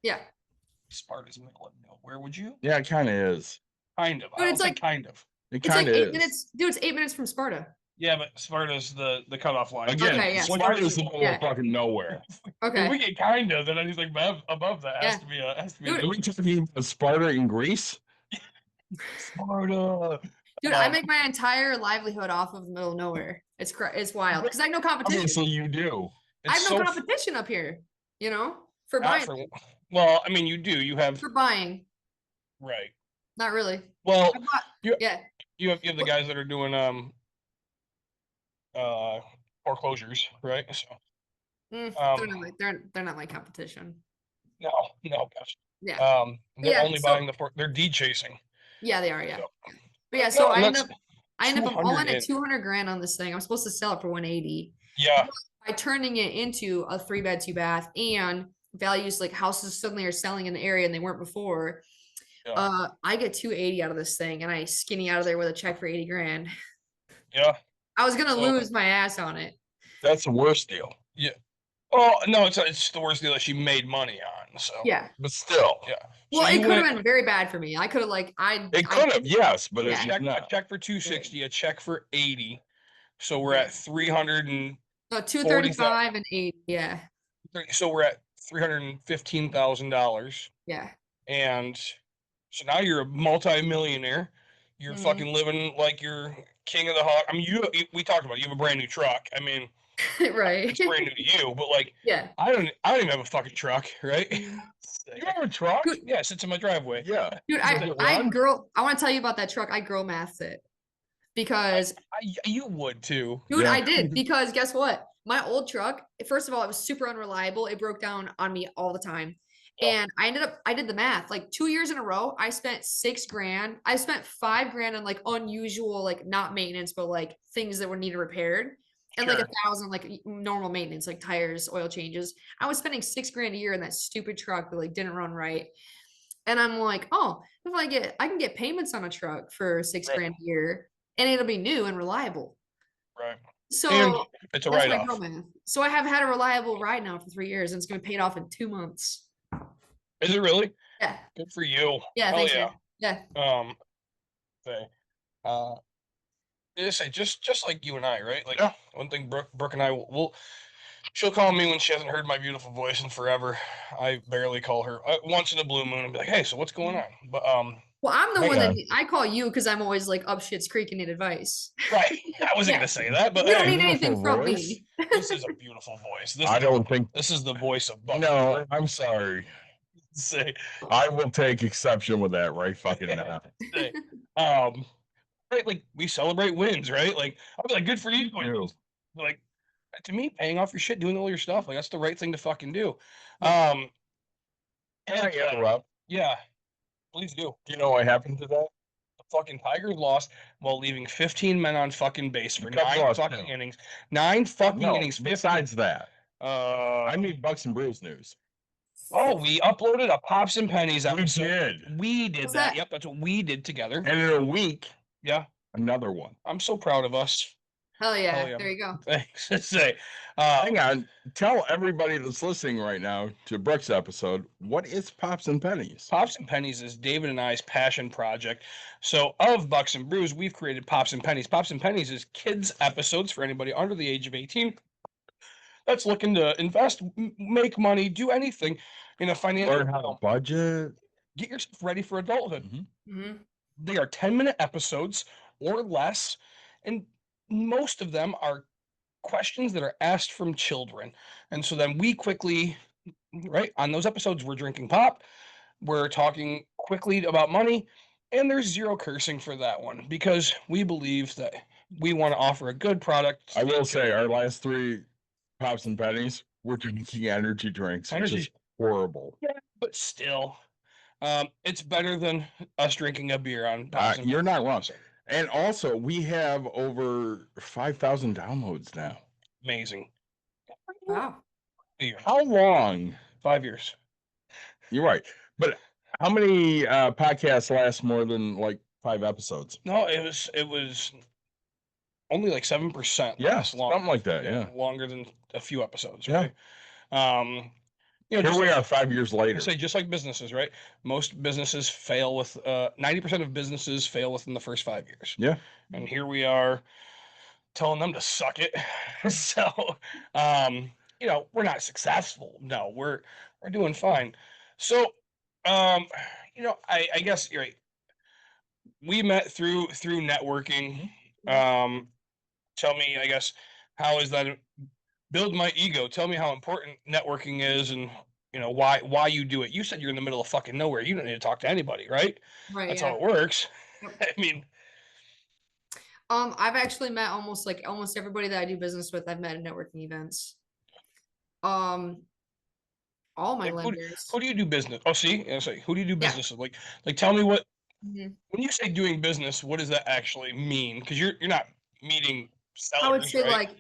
Yeah. Sparta's middle of nowhere, would you? Yeah, it kind of is. Kind of. Dude, I it's don't say like kind of. It it's like kind of 8 is. minutes. Dude, it's 8 minutes from Sparta. Yeah, but Sparta's the cutoff line. Again, Okay, yeah. Sparta's the middle Yeah. of fucking nowhere. If we Okay. get kind of, then anything above that has Yeah. to be a Dude, Are we talking about Sparta in Greece? Sparta. Dude, I make my entire livelihood off of the middle of nowhere. It's wild because I have no competition. Obviously, you do. I It's have no so competition up here. You know, for not buying. for, well, I mean, you do. You have For buying, right. not really. Well, I bought, you yeah. you have the guys that are doing foreclosures, right? So They're not like they're not my competition. no, gosh. Yeah. They're Yeah, only so- buying they're deed chasing. Yeah, they are. Yeah. So, But yeah, no, so and I that's end up all in 200 at 200 grand on this thing. I'm supposed to sell it for 180. yeah, By turning it into a 3-bed, 2-bath, and values like houses suddenly are selling in the area and they weren't before. yeah, I get 280 out of this thing and I skinny out of there with a check for 80 grand. yeah. I was gonna So- lose my ass on it. That's the worst deal. Yeah. Oh no, it's the worst deal that she made money on. So Yeah. But still, yeah. Well, So it you could have went- been very bad for me. I could have it could have, yes, but a it's check, a not. check for 260, a check for 80. So we're at 300 and no 235 and 80. Yeah. so we're at $315,000. Yeah. And so now you're a multi-millionaire. You're Mhm. fucking living like you're king of the hog. I mean, we talked about it. You have a brand new truck. I mean, Right. it's brand new to you, but like Yeah. I don't even have a fucking truck, right? Mhm. You have a truck? Dude, Yeah, it sits in my driveway. Yeah. Dude, Does it run? I want to tell you about that truck. I girl mathed it because You would too. dude, Yeah. I did because guess what? My old truck, first of all, it was super unreliable. It broke down on me all the time. Yeah. And I did the math like 2 years in a row. I spent 6 grand. I spent 5 grand on like unusual, like not maintenance, but like things that were needed repaired. And like Sure. 1,000 like normal maintenance, like tires, oil changes. I was spending 6 grand a year in that stupid truck that like didn't run right. And I'm like, oh, if I can get payments on a truck for 6 Right. grand a year and it'll be new and reliable. Right. So And it's a that's my write-off. girl math. So I have had a reliable ride now for 3 years and it's gonna be paid off in 2 months. Is it really? Yeah. Good for you. Yeah, Hell thanks, yeah. man. Yeah. Say, just like you and I, right? Like Yeah. one thing Brooke and I will she'll call me when she hasn't heard my beautiful voice in forever. I barely call her once in a blue moon and be like, hey, so what's going on? But Well, I'm the Hang one that on. I call you because I'm always like up shit's creek and need advice. right. I wasn't Yeah. gonna say that, but You don't hey, need anything beautiful from voice. me. this is a beautiful voice. I don't think. This is the voice of Buck. No, I'm sorry. Say, I will take exception with that right fucking now. say, right, like we celebrate wins, right? Like I'll be like, good for you. Ew. Like to me, paying off your shit, doing all your stuff, like that's the right thing to fucking do. Can I and, interrupt? yeah, please do. Do you know what happened to that? The fucking Tigers lost while leaving 15 men on fucking base for The Cubs 9 lost fucking too. innings. 9 fucking No, innings. 15. besides that, I I need Bucks and Brews news. oh, we uploaded a Pops and Pennies We episode. did. We did What's that. that? Yep, that's what we did together. And in a week, Yeah, another one. I'm so proud of us. Hell yeah. Hell yeah. There you go. Thanks. Let's say, Hang on. Tell everybody that's listening right now to Brooks' episode, what is Pops and Pennies? Pops and Pennies is David and I's passion project. So of Bucks and Brews, we've created Pops and Pennies. Pops and Pennies is kids episodes for anybody under the age of 18 that's looking to invest, make money, do anything in a financial Learn how to budget. get yourself ready for adulthood. Mhm. They are 10-minute episodes or less, and most of them are questions that are asked from children. And so then we quickly, right, on those episodes, we're drinking pop, we're talking quickly about money, and there's zero cursing for that one because we believe that we want to offer a good product. I will say, our last 3 Pops and Pennies, we're drinking energy drinks, which is Energy. horrible. But still, it's better than us drinking a beer on Pops and You're Pennies. not wrong. And also, we have over 5,000 downloads now. Amazing. Wow. Beer. How long? 5 years. You're right. But how many podcasts last more than like 5 episodes? No, it was only like 7%. Yeah, last something like that, yeah. Longer than a few episodes, Yeah. right? You know, Here just we like, are 5 years later. I say just like businesses, right? Most businesses fail with 90% of businesses fail within the first 5 years. Yeah. And here we are telling them to suck it. So, you know, we're not successful. No, we're doing fine. So, you know, I guess you're right. We met through networking. Tell me, I guess, how is that build my ego? Tell me how important networking is, and you know why you do it. You said you're in the middle of fucking nowhere. You don't need to talk to anybody, right? Right. That's Yeah. how it works. Yep. I mean, I've actually met almost everybody that I do business with. I've met at networking events. All my like, lenders. who do you do business? Oh, see, I say, who do you do Yeah. business with? Like, tell me what Mhm. when you say doing business, what does that actually mean? Because you're not meeting I would sellers, say right?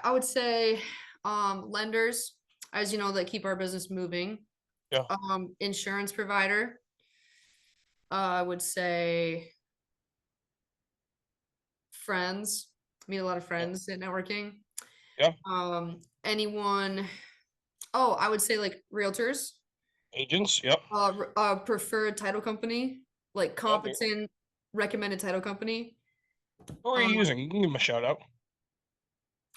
I would say lenders, as you know, that keep our business moving. Yeah. Insurance provider. I would say friends. Meet a lot of friends at networking. Yeah. Anyone. Oh, I would say like realtors. Agents. Yep. Preferred title company, like Okay. competent recommended title company. Who are you using? You can give them a shout out.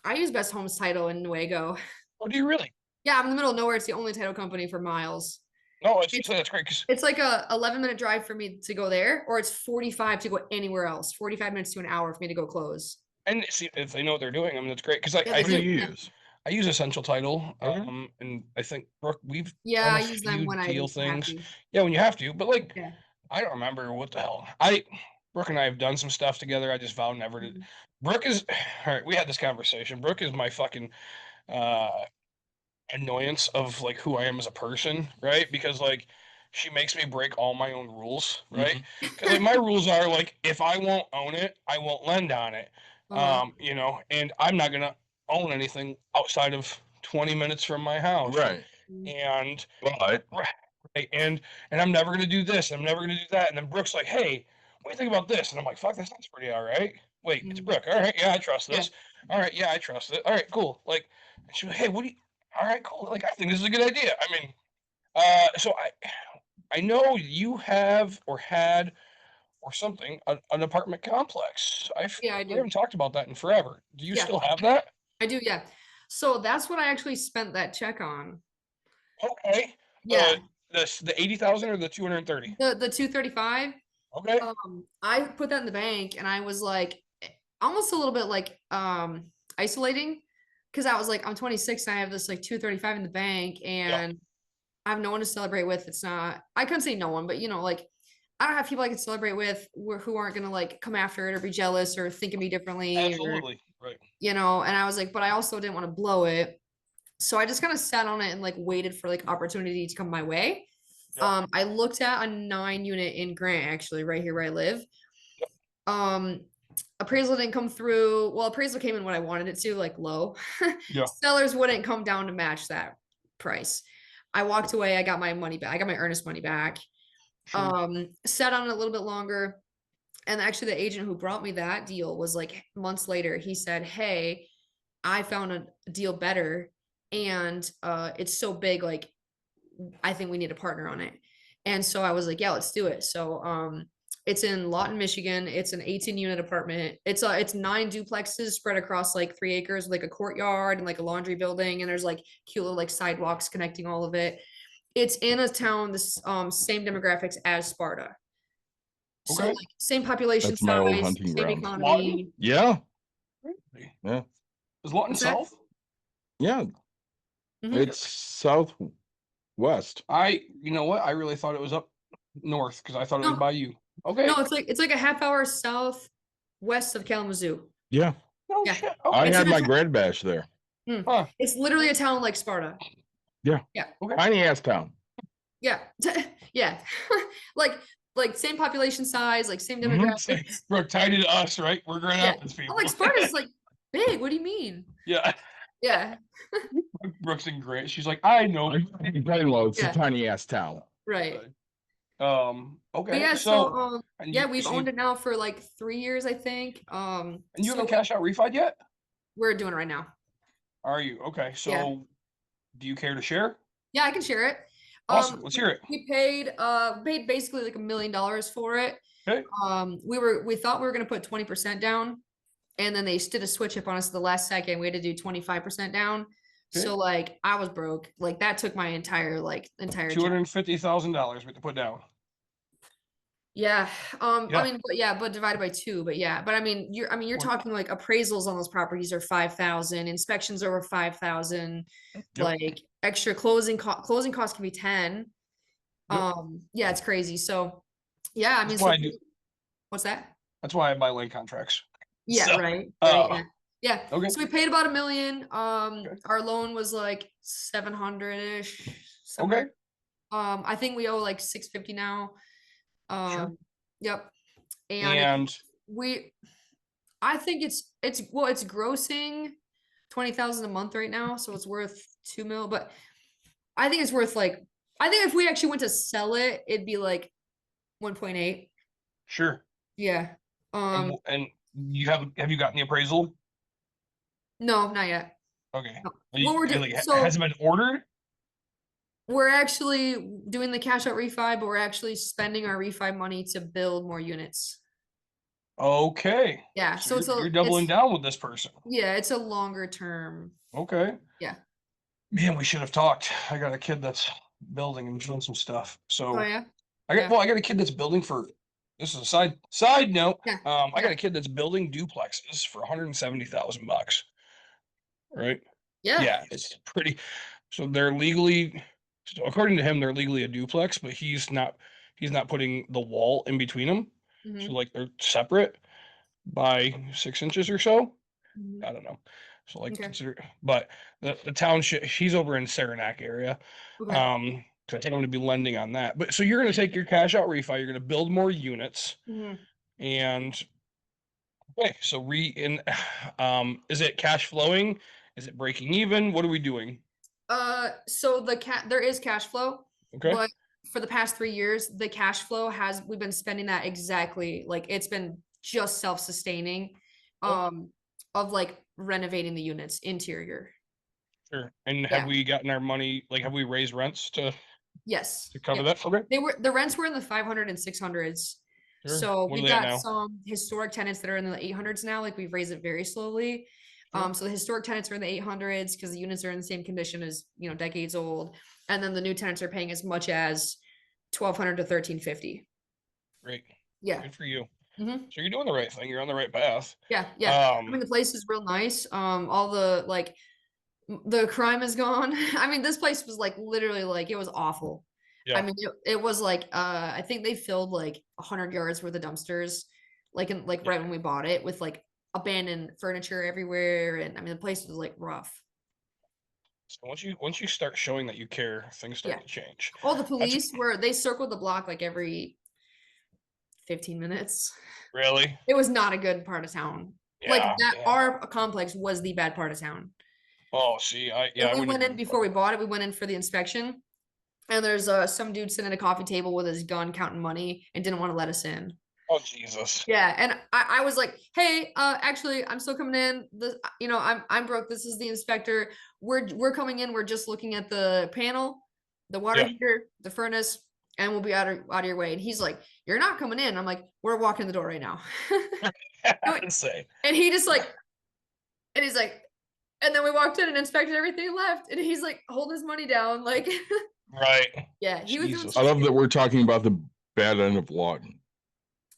I use Best Homes Title in Nuevo. Oh, do you really? Yeah, I'm in the middle of nowhere. It's the only title company for miles. No, that's great. Cause It's like a 11-minute drive for me to go there, or it's 45 to go anywhere else. 45 minutes to an hour for me to go close. and see if they know what they're doing. I mean, that's great because like Yeah, I they Who do do. you Yeah. use? I use Essential Title, Okay. and I think Brooke, we've Yeah, done I a use them few when I deal have things. to. Yeah, when you have to, but like Yeah. I don't remember what the hell. Brooke and I have done some stuff together. I just vowed never to. Mhm. Brooke is all right. We had this conversation. Brooke is my fucking uh annoyance of like who I am as a person, right? Because like she makes me break all my own rules, right? Because like my rules are like if I won't own it, I won't lend on it. Uh-huh. You know, and I'm not gonna own anything outside of 20 minutes from my house. Right. And But right, and I'm never gonna do this, I'm never gonna do that. And then Brooke's like, hey, what do you think about this? And I'm like, fuck, that sounds pretty all right. Wait, it's Mhm. Brooke. All right, yeah, I trust Yeah. this. All right, yeah, I trust it. All right, cool. Like, and she was like, hey, what do you all right, cool. Like, I think this is a good idea. I mean, so I know you have or had or something an apartment complex. Yeah, I We do. haven't talked about that in forever. Do you Yeah. still have that? I do, yeah. So that's what I actually spent that check on. Okay. Yeah. The 80,000 or the 230? The 235. Okay. I put that in the bank and I was like almost a little bit like isolating because I was like, I'm 26 and I have this like 235 in the bank and I have no one to celebrate with. It's not, I couldn't say no one, but you know, like I don't have people I can celebrate with who aren't gonna like come after it or be jealous or think of me differently or Absolutely. Right. you know, and I was like, but I also didn't want to blow it. So I just kind of sat on it and like waited for like opportunity to come my way. Yeah. I looked at a 9-unit in Grant, actually, right here where I live. Appraisal didn't come through. Well, appraisal came in what I wanted it to, like low. Yeah. Sellers wouldn't come down to match that price. I walked away. I got my money back. I got my earnest money back. Sure. Sat on it a little bit longer. And actually, the agent who brought me that deal was like months later. He said, hey, I found a deal better. And it's so big, like I think we need a partner on it. And so I was like, yeah, let's do it. So it's in Lawton, Michigan. It's an 18-unit apartment. It's 9 duplexes spread across like 3 acres, like a courtyard and like a laundry building. And there's like cute little like sidewalks connecting all of it. It's in a town, this same demographics as Sparta. So Okay. like same population That's my old size, hunting same grounds. economy. yeah, Really? yeah, Is Lawton What's that? South? yeah. Mhm. It's southwest. You know what? I really thought it was up north because I thought it was No. by you. Okay. No, it's like a half hour southwest of Kalamazoo. Yeah, No Yeah. shit. I Okay. It's had in a my town- grad bash there. Huh. It's literally a town like Sparta. Yeah, Yeah. Okay. tiny ass town. Yeah. Yeah. like same population size, like same Mhm. demographics. Brooke, tied it to us, right? We're Grand Yeah. Rapids I'm people. like Sparta's like big. What do you mean? Yeah. Yeah. Brooks and Grant. She's like, I know. It's Yeah. a tiny ass town. Right. But Okay. yeah, So, and yeah, you, we've so you, owned it now for like 3 years, I think. and you So haven't cashed out refi yet? we're doing it right now. Are you? Okay. Yeah. So do you care to share? Yeah, I can share it. Awesome. Let's We, hear it. we paid basically like $1 million for it. Okay. We thought we were gonna put 20% down, and then they did a switch up on us at the last second. We had to do 25% down. Okay. So like I was broke. Like that took my entire check. $250,000 we have to put down. Yeah. Yeah. But divided by two. But yeah, but you're Well, talking like appraisals on those properties are 5,000, inspections over 5,000, Yep. like extra closing costs can be 10. Yep. Yeah, it's crazy. So yeah, I mean, That's why so I do. what's that? That's why I buy land contracts. Yeah, So, right. Yeah. Yeah. okay. So we paid about $1 million. Okay. Our loan was like 700-ish Okay. somewhere. I think we owe like 650 now. Sure. Yep. And And I think it's grossing 20,000 a month right now, so it's worth 2 mil, but I think it's worth like, I think if we actually went to sell it, it'd be like 1.8. sure. Yeah. And you have you gotten the appraisal? No, not yet. Okay. No. Are you- What we're like, doing, has so it been ordered? we're actually doing the cash out refi, but we're actually spending our refi money to build more units. Okay. Yeah. So So you're doubling down with this person. yeah, it's a longer term. Okay. Yeah. Man, we should have talked. I got a kid that's building and doing some stuff. So Oh yeah. I got Yeah. well, I got a kid that's building for this is a side note. Yeah. I got a kid that's building duplexes for $170,000. Right? Yeah. Yeah, it's pretty. So they're legally, so according to him, they're legally a duplex, but he's not putting the wall in between them. Mhm. So like they're separate by 6 inches or so. Mhm. I don't know. So like Okay. consider, but the township, he's over in Saranac area. Okay. So I don't to be lending on that. But so you're gonna take your cash out refi, you're gonna build more units, Mhm. and okay, so is it cash flowing? Is it breaking even? What are we doing? So there is cash flow, Okay. but for the past 3 years, the cash flow we've been spending that exactly like it's been just self-sustaining, Oh. of like renovating the units interior. Sure. And have Yeah. we gotten our money, like have we raised rents to Yes. cover Yep. that? Okay. The rents were in the 500 and 600s. Sure. So What are we've they at got now? some historic tenants that are in the 800s now. Like we've raised it very slowly. Sure. So the historic tenants are in the 800s because the units are in the same condition as, decades old. And then the new tenants are paying as much as 1,200 to 1,350. Great. Yeah. Good for you. Mhm. So you're doing the right thing. You're on the right path. Yeah. Yeah. Um, The place is real nice. All the the crime is gone. This place was like literally like it was awful. yeah. It was like I think they filled like 100 yards worth of dumpsters, like Yeah. right when we bought it, with like abandoned furniture everywhere, and the place was like rough. So once you start showing that you care, things start Yeah. to change. All the That's police they circled the block like every 15 minutes. really, It was not a good part of town. Like yeah, that, yeah. our complex was the bad part of town. Oh, see, I And we wouldn't went in even- before we bought it. We went in for the inspection, and there's some dude sitting at a coffee table with his gun counting money and didn't want to let us in. Oh Jesus. Yeah, and I was like, hey, actually, I'm still coming in. I'm Brooke. This is the inspector. We're coming in. We're just looking at the panel, the water Yeah. heater, the furnace, and we'll be out of your way. And he's like, you're not coming in. I'm like, we're walking the door right now. Insane. And he just like, and he's like, and then we walked in and inspected everything and left. And he's like holding his money down, like, Right. yeah, he was doing Jesus. I love some- that we're talking about the bad end of law.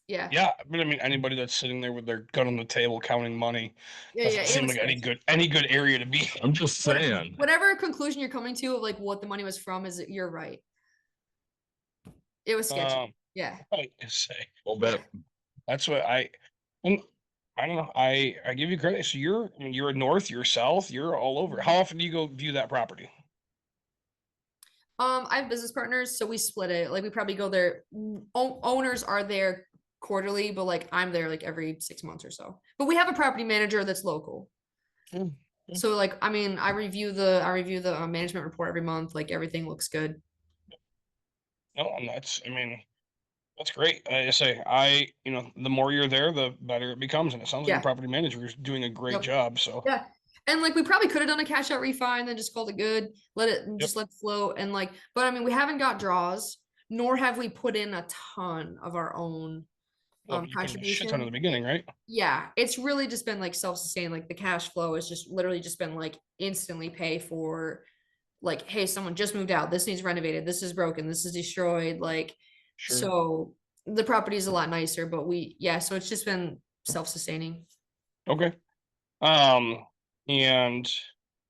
Yeah, Yeah, but anybody that's sitting there with their gun on the table counting money yeah, doesn't yeah. seem It was like any sketchy. good area to be. I'm just saying. Whatever conclusion you're coming to of like what the money was from you're right. It was sketchy. Yeah. I say. Well, bet. That's what and I don't know. I give you credit. So you're a north, you're south, you're all over. How often do you go view that property? I have business partners, so we split it. Like we probably go there. Owners are there quarterly, but like I'm there like every 6 months or so. But we have a property manager that's local. Mm, So like, I review the management report every month. Like everything looks good. No, and that's That's great. I say, the more you're there, the better it becomes. And it sounds like Yeah. your property manager is doing a great Yep. job. So, Yeah. And like we probably could have done a cash out refi and then just called it good, let it Yep. just let it float. And like, but I mean, we haven't got draws, nor have we put in a ton of our own well, you put in a shit ton contribution. in the beginning, right? Yeah, it's really just been like self-sustained. Like the cash flow has just literally just been like instantly pay for like, hey, someone just moved out. This needs renovated. This is broken. This is destroyed. Like, Sure. so the property is a lot nicer, but so it's just been self-sustaining. Okay. And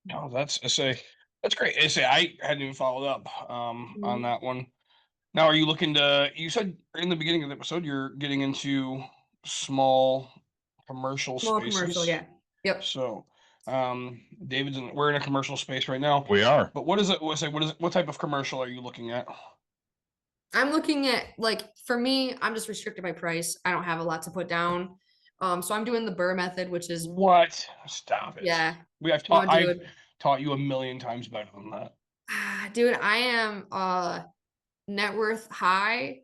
no, that's great. I hadn't even followed up on Mhm. that one. Now, are you looking to, you said in the beginning of the episode, you're getting into small commercial Small commercial, spaces. yeah. Yep. So, we're in a commercial space right now, We are. but what type of commercial are you looking at? I'm looking at like for me, I'm just restricted by price. I don't have a lot to put down. So I'm doing the Burr method, which is What? Stop it. yeah. I've No, I've dude. taught you a million times better than that. Dude, I am net worth high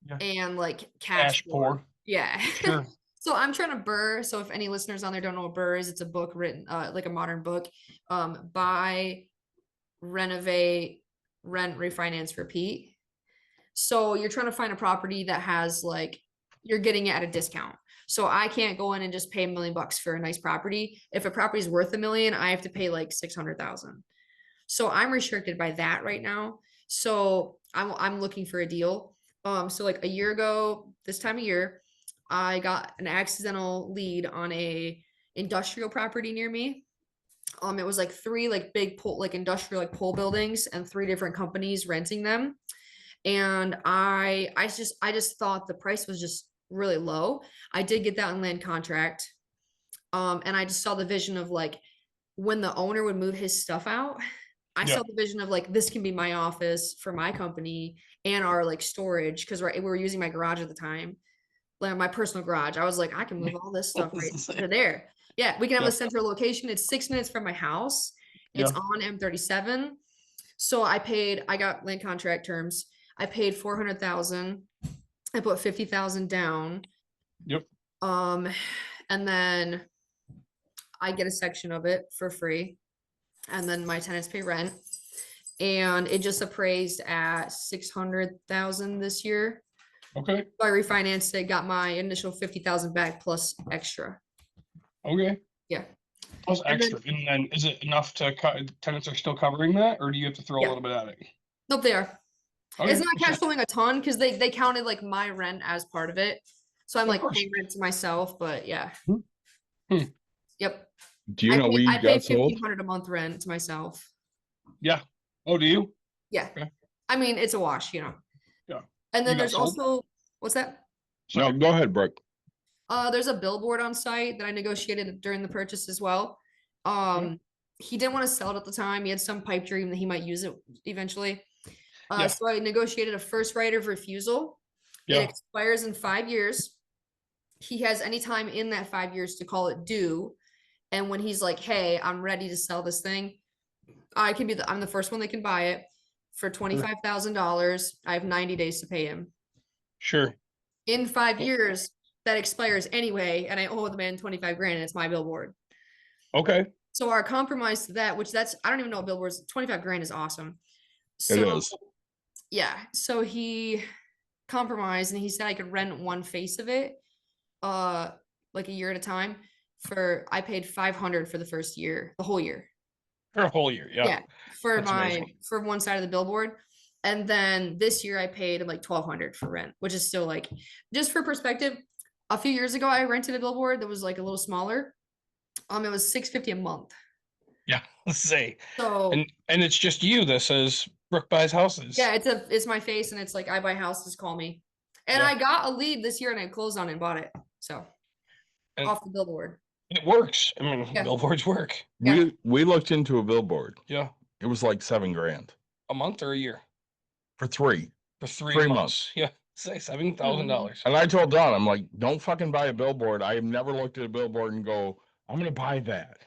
Yeah. and like Cash poor. Yeah. Sure. So I'm trying to Burr. So if any listeners on there don't know what Burr is, it's a book written like a modern book. Buy, renovate, rent, refinance, repeat. So you're trying to find a property that has like you're getting it at a discount. So I can't go in and just pay $1 million for a nice property. If a property is worth $1 million, I have to pay like 600,000. So I'm restricted by that right now. So I'm looking for a deal. So like a year ago, this time of year, I got an accidental lead on a industrial property near me. It was like three like big pole like industrial like pole buildings and three different companies renting them. And I just thought the price was just really low. I did get that on land contract. And I just saw the vision of like when the owner would move his stuff out, I Yeah. saw the vision of like this can be my office for my company and our like storage because we were using my garage at the time, like my personal garage. I was like, I can move all this stuff right to there. Yeah, we can have Yeah. a central location. It's 6 minutes from my house. It's Yeah. on M37. So I got land contract terms. I paid 400,000. I put 50,000 down. Yep. And then I get a section of it for free. And then my tenants pay rent. And it just appraised at 600,000 this year. Okay. So I refinanced it, got my initial 50,000 back plus extra. Okay. Yeah. Plus And then- extra. And then is it enough to tenants are still covering that, or do you have to throw a Yeah. little bit at it? Nope, they are. Okay. It's not cash flowing a ton because they counted like my rent as part of it. So I'm Of like course. paying rent to myself, but yeah. Hmm. Yep. Do you know we I pay got sold? 1,500 a month rent to myself. Yeah. Oh, do you? Yeah. Okay. I mean, it's a wash, you know. Yeah. And then You got there's sold? also what's that? No, go ahead, Brooke. There's a billboard on site that I negotiated during the purchase as well. He didn't want to sell it at the time. He had some pipe dream that he might use it eventually. Yeah. So I negotiated a first right of refusal. It Yeah. expires in 5 years. He has any time in that 5 years to call it due. And when he's like, hey, I'm ready to sell this thing, I'm the first one that can buy it for $25,000. I have 90 days to pay him. Sure. In 5 years, that expires anyway, and I owe the man 25 grand, and it's my billboard. Okay. So our compromise to that, I don't even know what billboards, 25 grand is awesome. It is. Yeah. So he compromised and he said I could rent one face of it, like a year at a time. I paid 500 for the first year, the whole year. For a whole year. Yeah. Yeah. For That's amazing. for one side of the billboard. And then this year I paid like 1,200 for rent, which is still like, just for perspective, a few years ago I rented a billboard that was like a little smaller. It was $650 a month. Yeah. Let's say. So And it's just you that says Brooke buys houses. yeah, it's my face and it's like I buy houses, call me. And Yeah. I got a lead this year and I closed on it and bought it. So And- off the billboard. It works. I mean, Yeah. billboards work. Yeah. We looked into a billboard. Yeah. It was like $7 grand A month or a year? for 3. For 3 3 months. Yeah. Say $7,000. And I told Don, I'm like, don't fucking buy a billboard. I have never looked at a billboard and go, I'm gonna buy that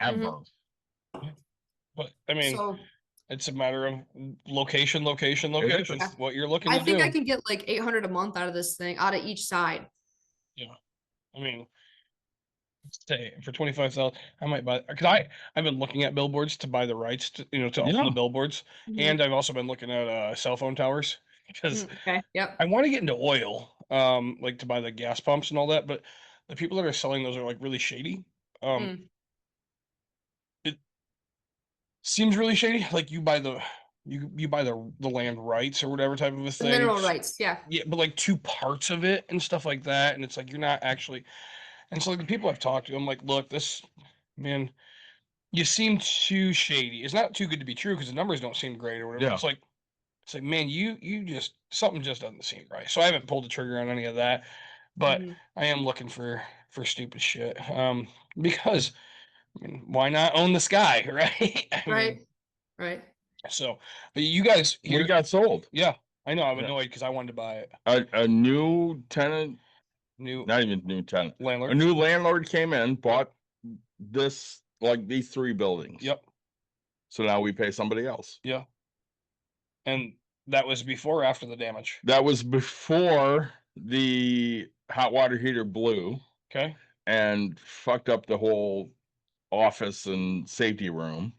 ever. But I mean, So It's a matter of location, location, is. location. What you're looking I to think do. I can get like 800 a month out of this thing, out of each side. Yeah. I mean, say for 25,000, I might buy because I've been looking at billboards to buy the rights to to own Yeah. the billboards, Mhm. and I've also been looking at cell phone towers because Okay. Yep. I want to get into oil, like to buy the gas pumps and all that, but the people that are selling those are like really shady. Mm. It seems really shady. Like you buy you buy the land rights or whatever type of a The thing. mineral rights. Yeah. Yeah, but like two parts of it and stuff like that, and it's like you're not actually. And so like the people I've talked to, I'm like, look, this man, you seem too shady. It's not too good to be true because the numbers don't seem great or whatever. Yeah. It's like, man, you just something just doesn't seem right. So I haven't pulled the trigger on any of that, but Mhm. I am looking for stupid shit. Because I mean, why not own the sky, right? I Right. mean, Right. so but you guys We here, got sold. yeah, I know I'm Yeah. annoyed because I wanted to buy it. A new tenant, New not even new tenant, a landlord. new landlord came in, bought this, like these 3 buildings. Yep. So now we pay somebody else. Yeah. And that was before or after the damage. That was before the hot water heater blew Okay. and fucked up the whole office and safety room.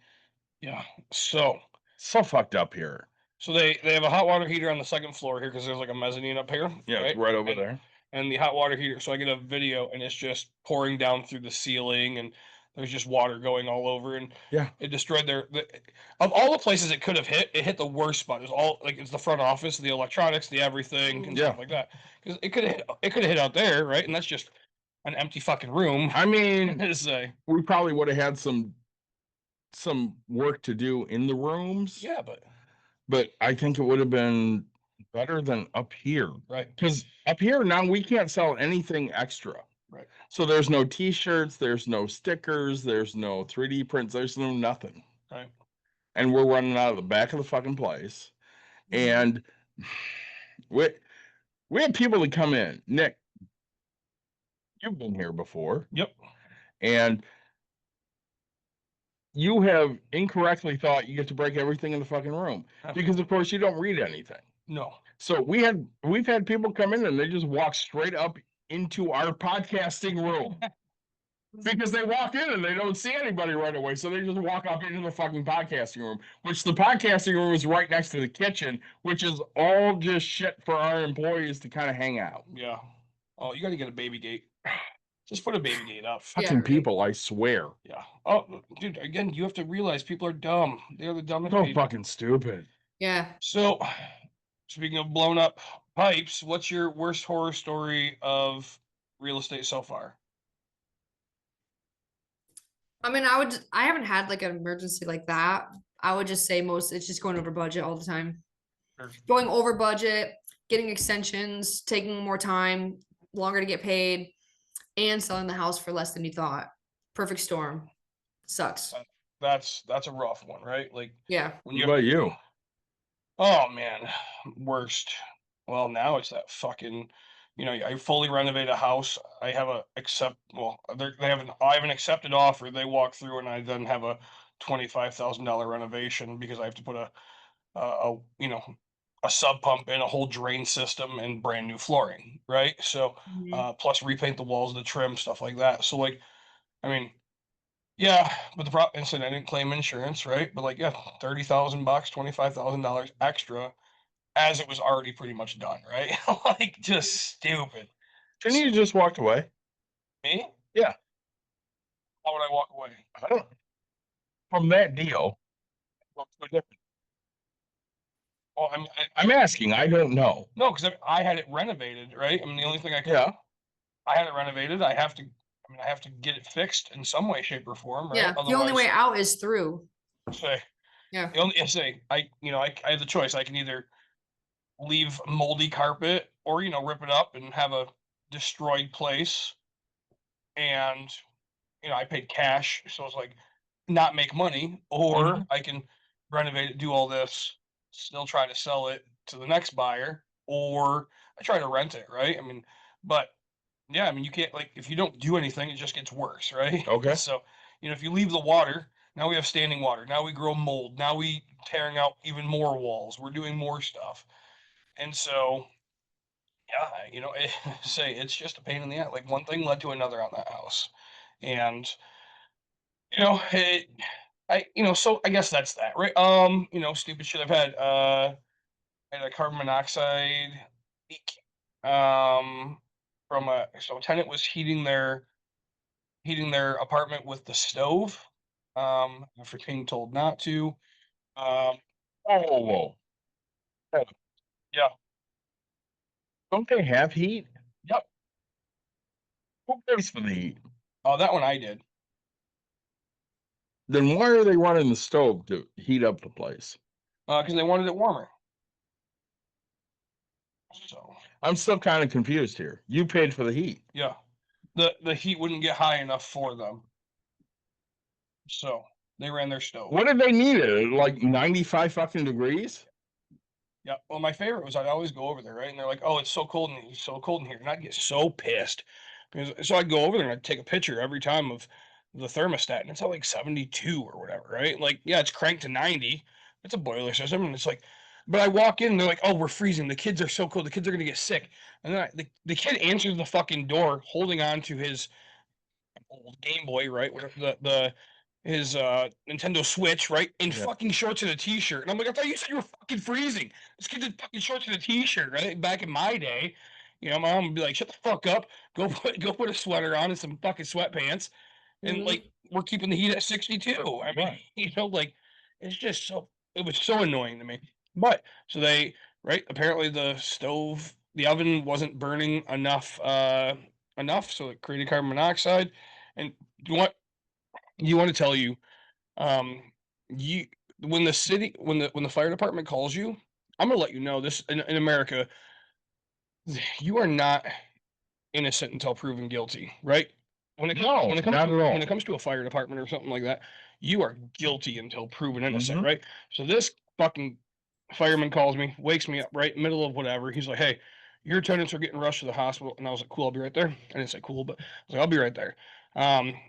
Yeah. So So fucked up here. they have a hot water heater on the second floor here because there's like a mezzanine up here. Yeah, it's right over And- there. And the hot water heater. So I get a video and it's just pouring down through the ceiling and there's just water going all over and Yeah. it destroyed of all the places it could have hit, it hit the worst spot. It was all like it's the front office, the electronics, the everything, and Yeah. stuff like that. Because it could have hit out there, right? And that's just an empty fucking room. I mean, It's we probably would have had some work to do in the rooms. yeah, But I think it would have been better than up here. right. Because up here now we can't sell anything extra. Right. So there's no t-shirts, there's no stickers, there's no 3D prints, there's no nothing. Right. And we're running out of the back of the fucking place. And we had people that come in. Nick, you've been here before. Yep. And you have incorrectly thought you get to break everything in the fucking room. Because of course you don't read anything. No. So we've had people come in and they just walk straight up into our podcasting room. Because they walk in and they don't see anybody right away. So they just walk up into the fucking podcasting room, which the podcasting room is right next to the kitchen, which is all just shit for our employees to kind of hang out. Yeah. Oh, you got to get a baby gate. Just put a baby gate up. Fucking right. people, I swear. Yeah. Oh, dude, again, you have to realize people are dumb. They're the dumbest So people. fucking stupid. Yeah. So, speaking of blown up pipes, what's your worst horror story of real estate so far? I mean, I haven't had like an emergency like that. I would just say it's just going over budget all the time. Sure. Going over budget, getting extensions, taking more time, longer to get paid, and selling the house for less than you thought. Perfect storm. Sucks. That's a rough one, right? Like Yeah. when What about you? Oh man, worst. Well, now it's that fucking, I fully renovate a house. I have I have an accepted offer. They walk through, and I then have a $25,000 renovation because I have to put a sub pump in, a whole drain system, and brand new flooring, right? So Mhm. plus repaint the walls, the trim, stuff like that. So like, I mean, yeah, but the problem is that I didn't claim insurance, right? But like, yeah, $30,000, $25,000 extra as it was already pretty much done, right? Like just stupid. Shouldn't you just walked away? Me? Yeah. How would I walk away? I don't from that deal. What's so different? Well, I'm asking, I don't know. no, because I had it renovated, right? I mean, the only thing Yeah. I had it renovated. I have to get it fixed in some way, shape, or form, right? Yeah. The only way out is through. Say, Yeah. the only say I have the choice. I can either leave moldy carpet or rip it up and have a destroyed place, and I paid cash, so it's like not make money, or I can renovate it, do all this, still try to sell it to the next buyer, or I try to rent it, right? I mean, but yeah, I mean, you can't, like, if you don't do anything, it just gets worse, right? Okay. So, if you leave the water, Now we have standing water. Now we grow mold. Now we tearing out even more walls. We're doing more stuff. And so, yeah, say it's just a pain in the ass. Like one thing led to another on that house. And, so I guess that's that, right? Stupid shit I've had. I had a carbon monoxide leak. So a tenant was heating their apartment with the stove. After being told not to. Whoa, whoa. Yeah. Don't they have heat? Yep. Who pays for the heat? Oh, that one I did. Then why are they running the stove to heat up the place? Because they wanted it warmer. So I'm still kind of confused here. You paid for the heat. yeah, the heat wouldn't get high enough for them. So they ran their stove. What did they need it? Like 95 fucking degrees? Yeah. Well, my favorite was I'd always go over there, right? And they're like, "Oh, it's so cold in here. It's so cold in here," and I'd get so pissed. So I'd go over there and I'd take a picture every time of the thermostat, and it's at like 72 or whatever, right? Like, yeah, it's cranked to 90. It's a boiler system, and it's like, but I walk in and they're like, "Oh, we're freezing. The kids are so cold. The kids are gonna get sick." And then the kid answers the fucking door, holding on to his old Game Boy, right? With his Nintendo Switch, right? In fucking shorts and a t-shirt. And I'm like, I thought you said you were fucking freezing. This kid's in fucking shorts and a t-shirt, right? Back in my day, my mom would be like, shut the fuck up. Go put a sweater on and some fucking sweatpants. And like we're keeping the heat at 62. I mean, like it's just it was so annoying to me. But so apparently the oven wasn't burning enough, so it created carbon monoxide. And what you want to tell you, you when the fire department calls you, I'm gonna let you know this in America, you are not innocent until proven guilty, right? When it comes to a fire department or something like that, you are guilty until proven innocent, right? So this fucking fireman calls me, wakes me up right in the middle of whatever. He's like, "Hey, your tenants are getting rushed to the hospital," and I was like, "Cool, I'll be right there." I didn't say cool, but I was like, "I'll be right there."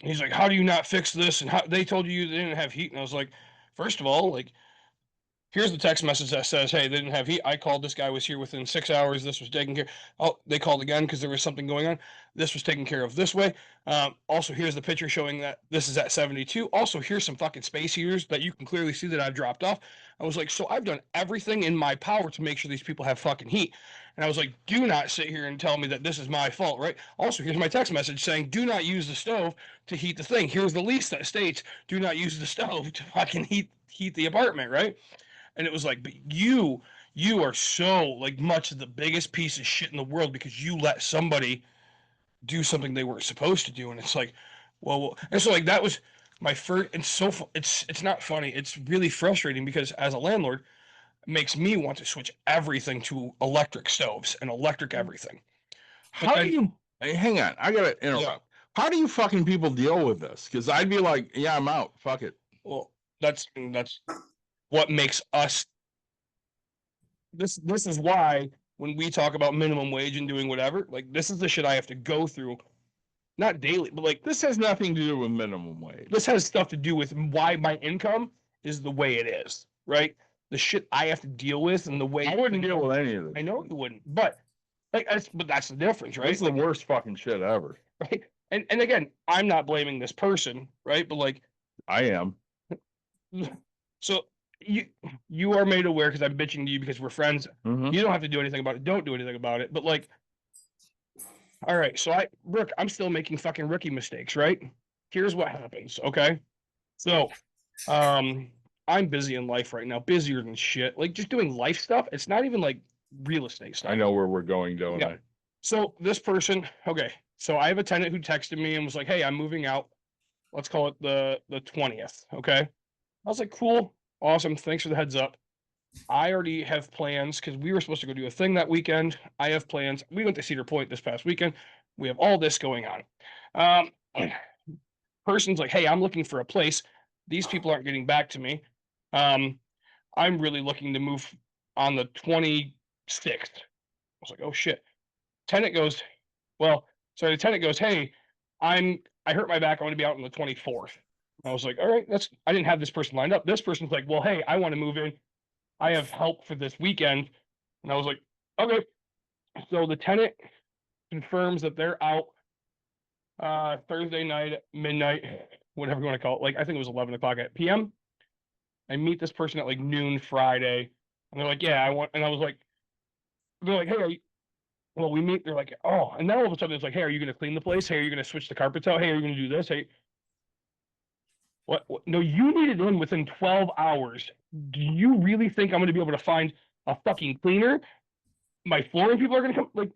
He's like, "How do you not fix this? And how they told you they didn't have heat?" And I was like, first of all, like, here's the text message that says, "Hey, they didn't have heat. I called. This guy was here within 6 hours. This was taken care." Oh, they called again because there was something going on. This was taken care of this way. Also, here's the picture showing that this is at 72. Also, here's some fucking space heaters that you can clearly see that I've dropped off. I was like, so I've done everything in my power to make sure these people have fucking heat. And I was like, do not sit here and tell me that this is my fault, right? Also, here's my text message saying, do not use the stove to heat the thing. Here's the lease that states, do not use the stove to fucking heat the apartment, right? And it was like, but you are so like much of the biggest piece of shit in the world because you let somebody do something they weren't supposed to do. And it's like, well, and so like that was my first. And so it's not funny. It's really frustrating because as a landlord, it makes me want to switch everything to electric stoves and electric everything. How do you? Hang on, I gotta interrupt. Yeah. How do you fucking people deal with this? Because I'd be like, yeah, I'm out. Fuck it. Well, that's what makes us. This is why when we talk about minimum wage and doing whatever, like this is the shit I have to go through, not daily, but like this has nothing to do with minimum wage. This has stuff to do with why my income is the way it is, right? The shit I have to deal with and the way I wouldn't deal with any of this. I know you wouldn't, but that's the difference, right? It's the worst fucking shit ever, right? And again, I'm not blaming this person, right? But like, I am. So you are made aware because I'm bitching to you because we're friends. Mm-hmm. You don't have to do anything about it. Don't do anything about it. But like, all right. So Brooke, I'm still making fucking rookie mistakes, right? Here's what happens. Okay. So, I'm busy in life right now, busier than shit. Like just doing life stuff. It's not even like real estate stuff. I know where we're going, don't I? So this person, okay. So I have a tenant who texted me and was like, "Hey, I'm moving out. Let's call it the 20th." Okay. I was like, "Cool. Awesome. Thanks for the heads up." I already have plans because we were supposed to go do a thing that weekend. I have plans. We went to Cedar Point this past weekend. We have all this going on. Person's like, "Hey, I'm looking for a place. These people aren't getting back to me. I'm really looking to move on the 26th. I was like, "Oh shit." Tenant goes, the tenant goes, "Hey, I hurt my back. I want to be out on the 24th." I was like, all right, I didn't have this person lined up. This person's like, well, hey, I want to move in. I have help for this weekend. And I was like, okay. So the tenant confirms that they're out Thursday night at midnight, whatever you want to call it. Like, I think it was 11 o'clock at PM. I meet this person at like noon Friday. And they're like, yeah, and I was like, they're like, hey, well, we meet. They're like, oh, and then all of a sudden it's like, hey, are you going to clean the place? Hey, are you going to switch the carpets out? Hey, are you going to do this? Hey, what? No, you need it in within 12 hours. Do you really think I'm going to be able to find a fucking cleaner? My flooring people are going to come. Like,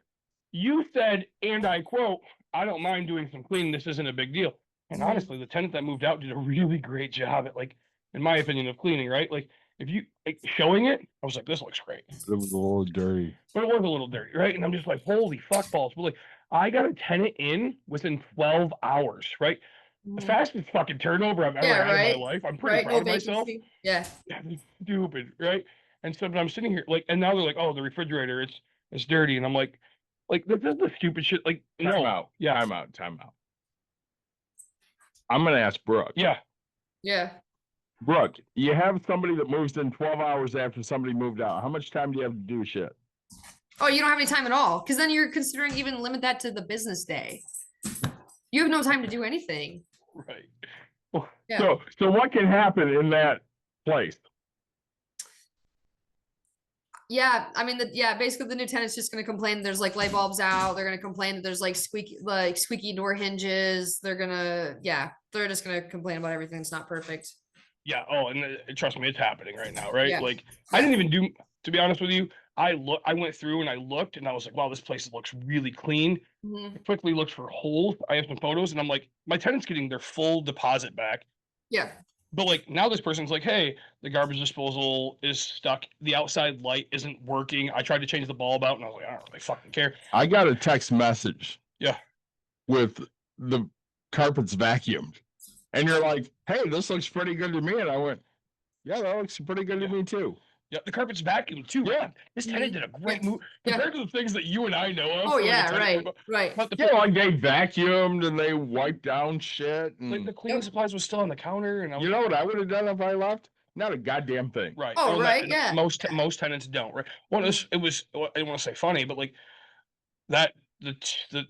you said, and I quote, I don't mind doing some cleaning. This isn't a big deal. And honestly, the tenant that moved out did a really great job at, like, in my opinion, of cleaning, right? Like, if you showing it, I was like, this looks great. It was a little dirty. But it was a little dirty, right? And I'm just like, holy fuck balls. But like, I got a tenant in within 12 hours, right? The fastest fucking turnover I've ever had in my life. I'm pretty proud of myself. Yeah. It's stupid, right? And so, but I'm sitting here like, and now they're like, oh, the refrigerator, it's dirty. And I'm like, this is the stupid shit. Like, Time out. Yeah. Time out. I'm gonna ask Brooke. Yeah. Yeah. Brooke, you have somebody that moves in 12 hours after somebody moved out. How much time do you have to do shit? Oh, you don't have any time at all. Because then you're considering even limit that to the business day. You have no time to do anything. Right. Well, Yeah. So what can happen in that place? Yeah, I mean, basically the new tenant's just gonna complain there's like light bulbs out. They're gonna complain that there's like squeaky door hinges. They're just gonna complain about everything that's not perfect. Yeah. Oh, and trust me, it's happening right now, right? Yeah. Like, I didn't even do, to be honest with you, I went through and I looked and I was like, wow, this place looks really clean. Mhm. I quickly looked for holes. I have some photos and I'm like, my tenant's getting their full deposit back. Yeah. But like now this person's like, hey, the garbage disposal is stuck. The outside light isn't working. I tried to change the bulb out and I was like, I don't really fucking care. I got a text message. Yeah. With the carpets vacuumed. And you're like, hey, this looks pretty good to me. And I went, yeah, that looks pretty good to me too. Yeah, the carpet's vacuumed too. Yeah. This tenant did a great Yeah. move compared to the things that you and I know of. Oh for, like, a yeah, tenant. right. But the, Yeah, like they vacuumed and they wiped down shit. And like the cleaning supplies was still on the counter, and I was, you know what I would have done if I left? Not a goddamn thing. right. Oh, Well, right, yeah. Most tenants don't, right? Well, it was I didn't want to say funny, but like that the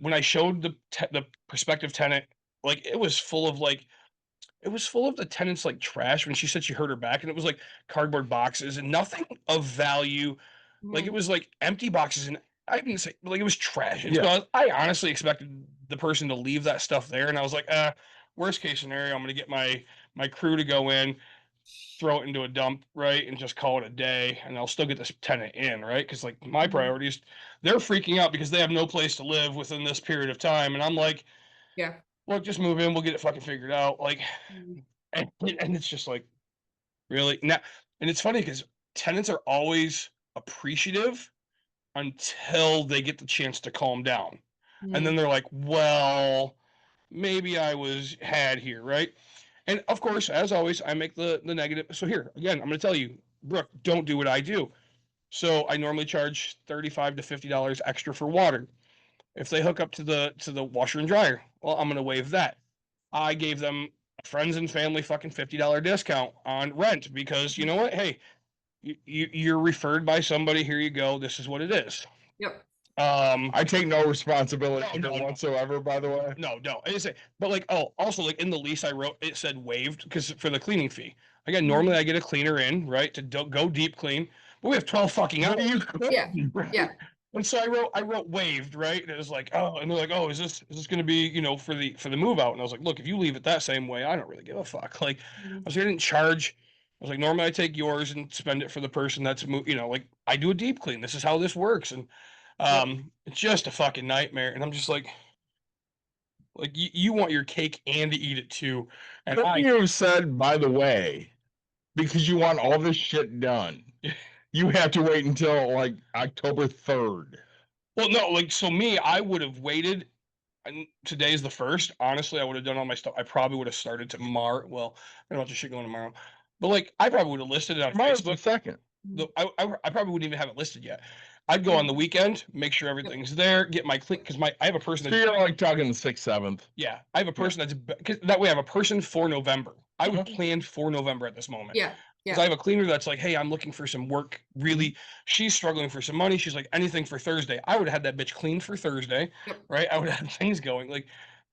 when I showed the prospective tenant, like it was full of the tenant's like trash when she said she hurt her back, and it was like cardboard boxes and nothing of value. Like it was like empty boxes, and I didn't say like it was trash. And so I honestly expected the person to leave that stuff there, and I was like, worst case scenario, I'm gonna get my crew to go in, throw it into a dump, right, and just call it a day, and I'll still get this tenant in, right? Because like my priorities, they're freaking out because they have no place to live within this period of time, and I'm like, Yeah. look, just move in, we'll get it fucking figured out, like, and it's just like, really now, and it's funny because tenants are always appreciative until they get the chance to calm down. And then they're like, well, maybe I had here, right? And of course, as always, I make the negative. So here, again, I'm going to tell you, Brooke, don't do what I do. So I normally charge $35 to $50 extra for water. If they hook up to the washer and dryer, well, I'm going to waive that. I gave them friends and family fucking $50 discount on rent because you know what? Hey, you're referred by somebody. Here you go. This is what it is. Yep. I take no responsibility No. whatsoever, by the way. No. I didn't say, but like, also like in the lease I wrote, it said waived because for the cleaning fee. Again, normally I get a cleaner in, right, to go deep clean, but we have 12 fucking hours. Yeah. Yeah. And so I wrote waived, right? And it was like, oh, and they're like, oh, is this going to be, for the move out? And I was like, look, if you leave it that same way, I don't really give a fuck. Like, I was like, I didn't charge. I was like, normally I take yours and spend it for the person that's like I do a deep clean. This is how this works, and it's just a fucking nightmare. And I'm just like you want your cake and to eat it too. And you said, by the way, because you want all this shit done. You have to wait until like October 3rd. Well, no, like, so me, I would have waited, and today's the 1st. Honestly, I would have done all my stuff. I probably would have started tomorrow. Well, I don't know what shit going tomorrow, but like, I probably would have listed it on Tomorrow's Facebook. the 2nd. I probably wouldn't even have it listed yet. I'd go on the weekend, make sure everything's there, get my clean, because I have a person So that's, you're like talking the 6th, 7th. yeah, I have a person that's, because that way I have a person for November. I would Mhm. plan for November at this moment. Yeah. Because I have a cleaner that's like, hey, I'm looking for some work. Really, she's struggling for some money. She's like, anything for Thursday. I would have had that bitch cleaned for Thursday, Yep. right? I would have had things going. Like,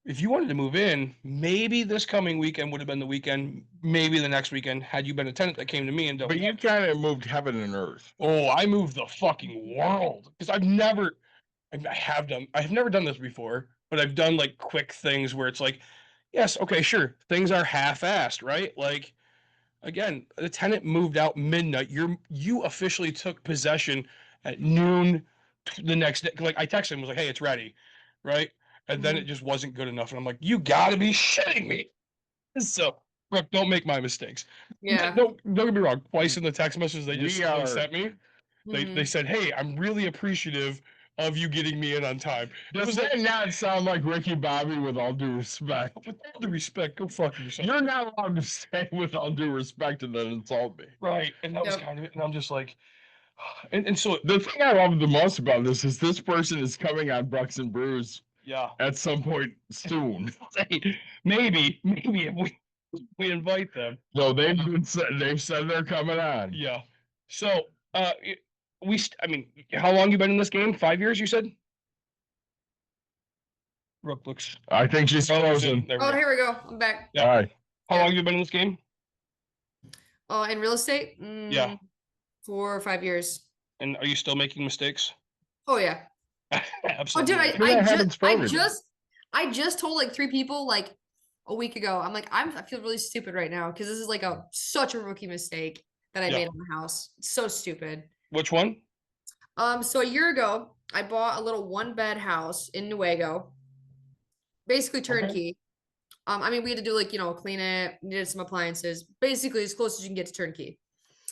if you wanted to move in, maybe this coming weekend would have been the weekend. Maybe the next weekend, had you been a tenant that came to me and But you kind of moved heaven and earth. oh, I moved the fucking world because I've never done this before, but I've done like quick things where it's like, yes, okay, sure, things are half-assed, right? Like, again, the tenant moved out midnight. You officially took possession at noon the next day. Like I texted him, was like, hey, it's ready, right? And then it just wasn't good enough. And I'm like, you gotta be shitting me. So Brooke, don't make my mistakes. Yeah. Don't get me wrong. Twice in the text messages they sent me, they Mhm. said, hey, I'm really appreciative of you getting me in on time. Does that not sound like Ricky Bobby with all due respect? With all due respect, go fuck yourself. You're not allowed to say with all due respect and then insult me. Right. And that was Yep. kind of it. And I'm just like, and so The thing I love the most about this person is coming on Bucks and Brews yeah. at some point soon. maybe if we invite them. No, they've said they're coming on. Yeah. So I mean, how long you been in this game? 5 years, you said? Brooke looks I think she's frozen. There we Oh, go. here we go. I'm back. Yeah. All right. How long have you been in this game? In real estate? Yeah. 4 or 5 years. And are you still making mistakes? Oh yeah. Oh, Absolutely. dude, That happens for everybody. I just told like 3 people like a week ago. I'm like, I feel really stupid right now because this is like such a rookie mistake that I made on the house. It's so stupid. Which one? So a year ago, I bought a little 1-bed house in Newaygo, basically turnkey. I mean, we had to do like, clean it, needed some appliances, basically as close as you can get to turnkey.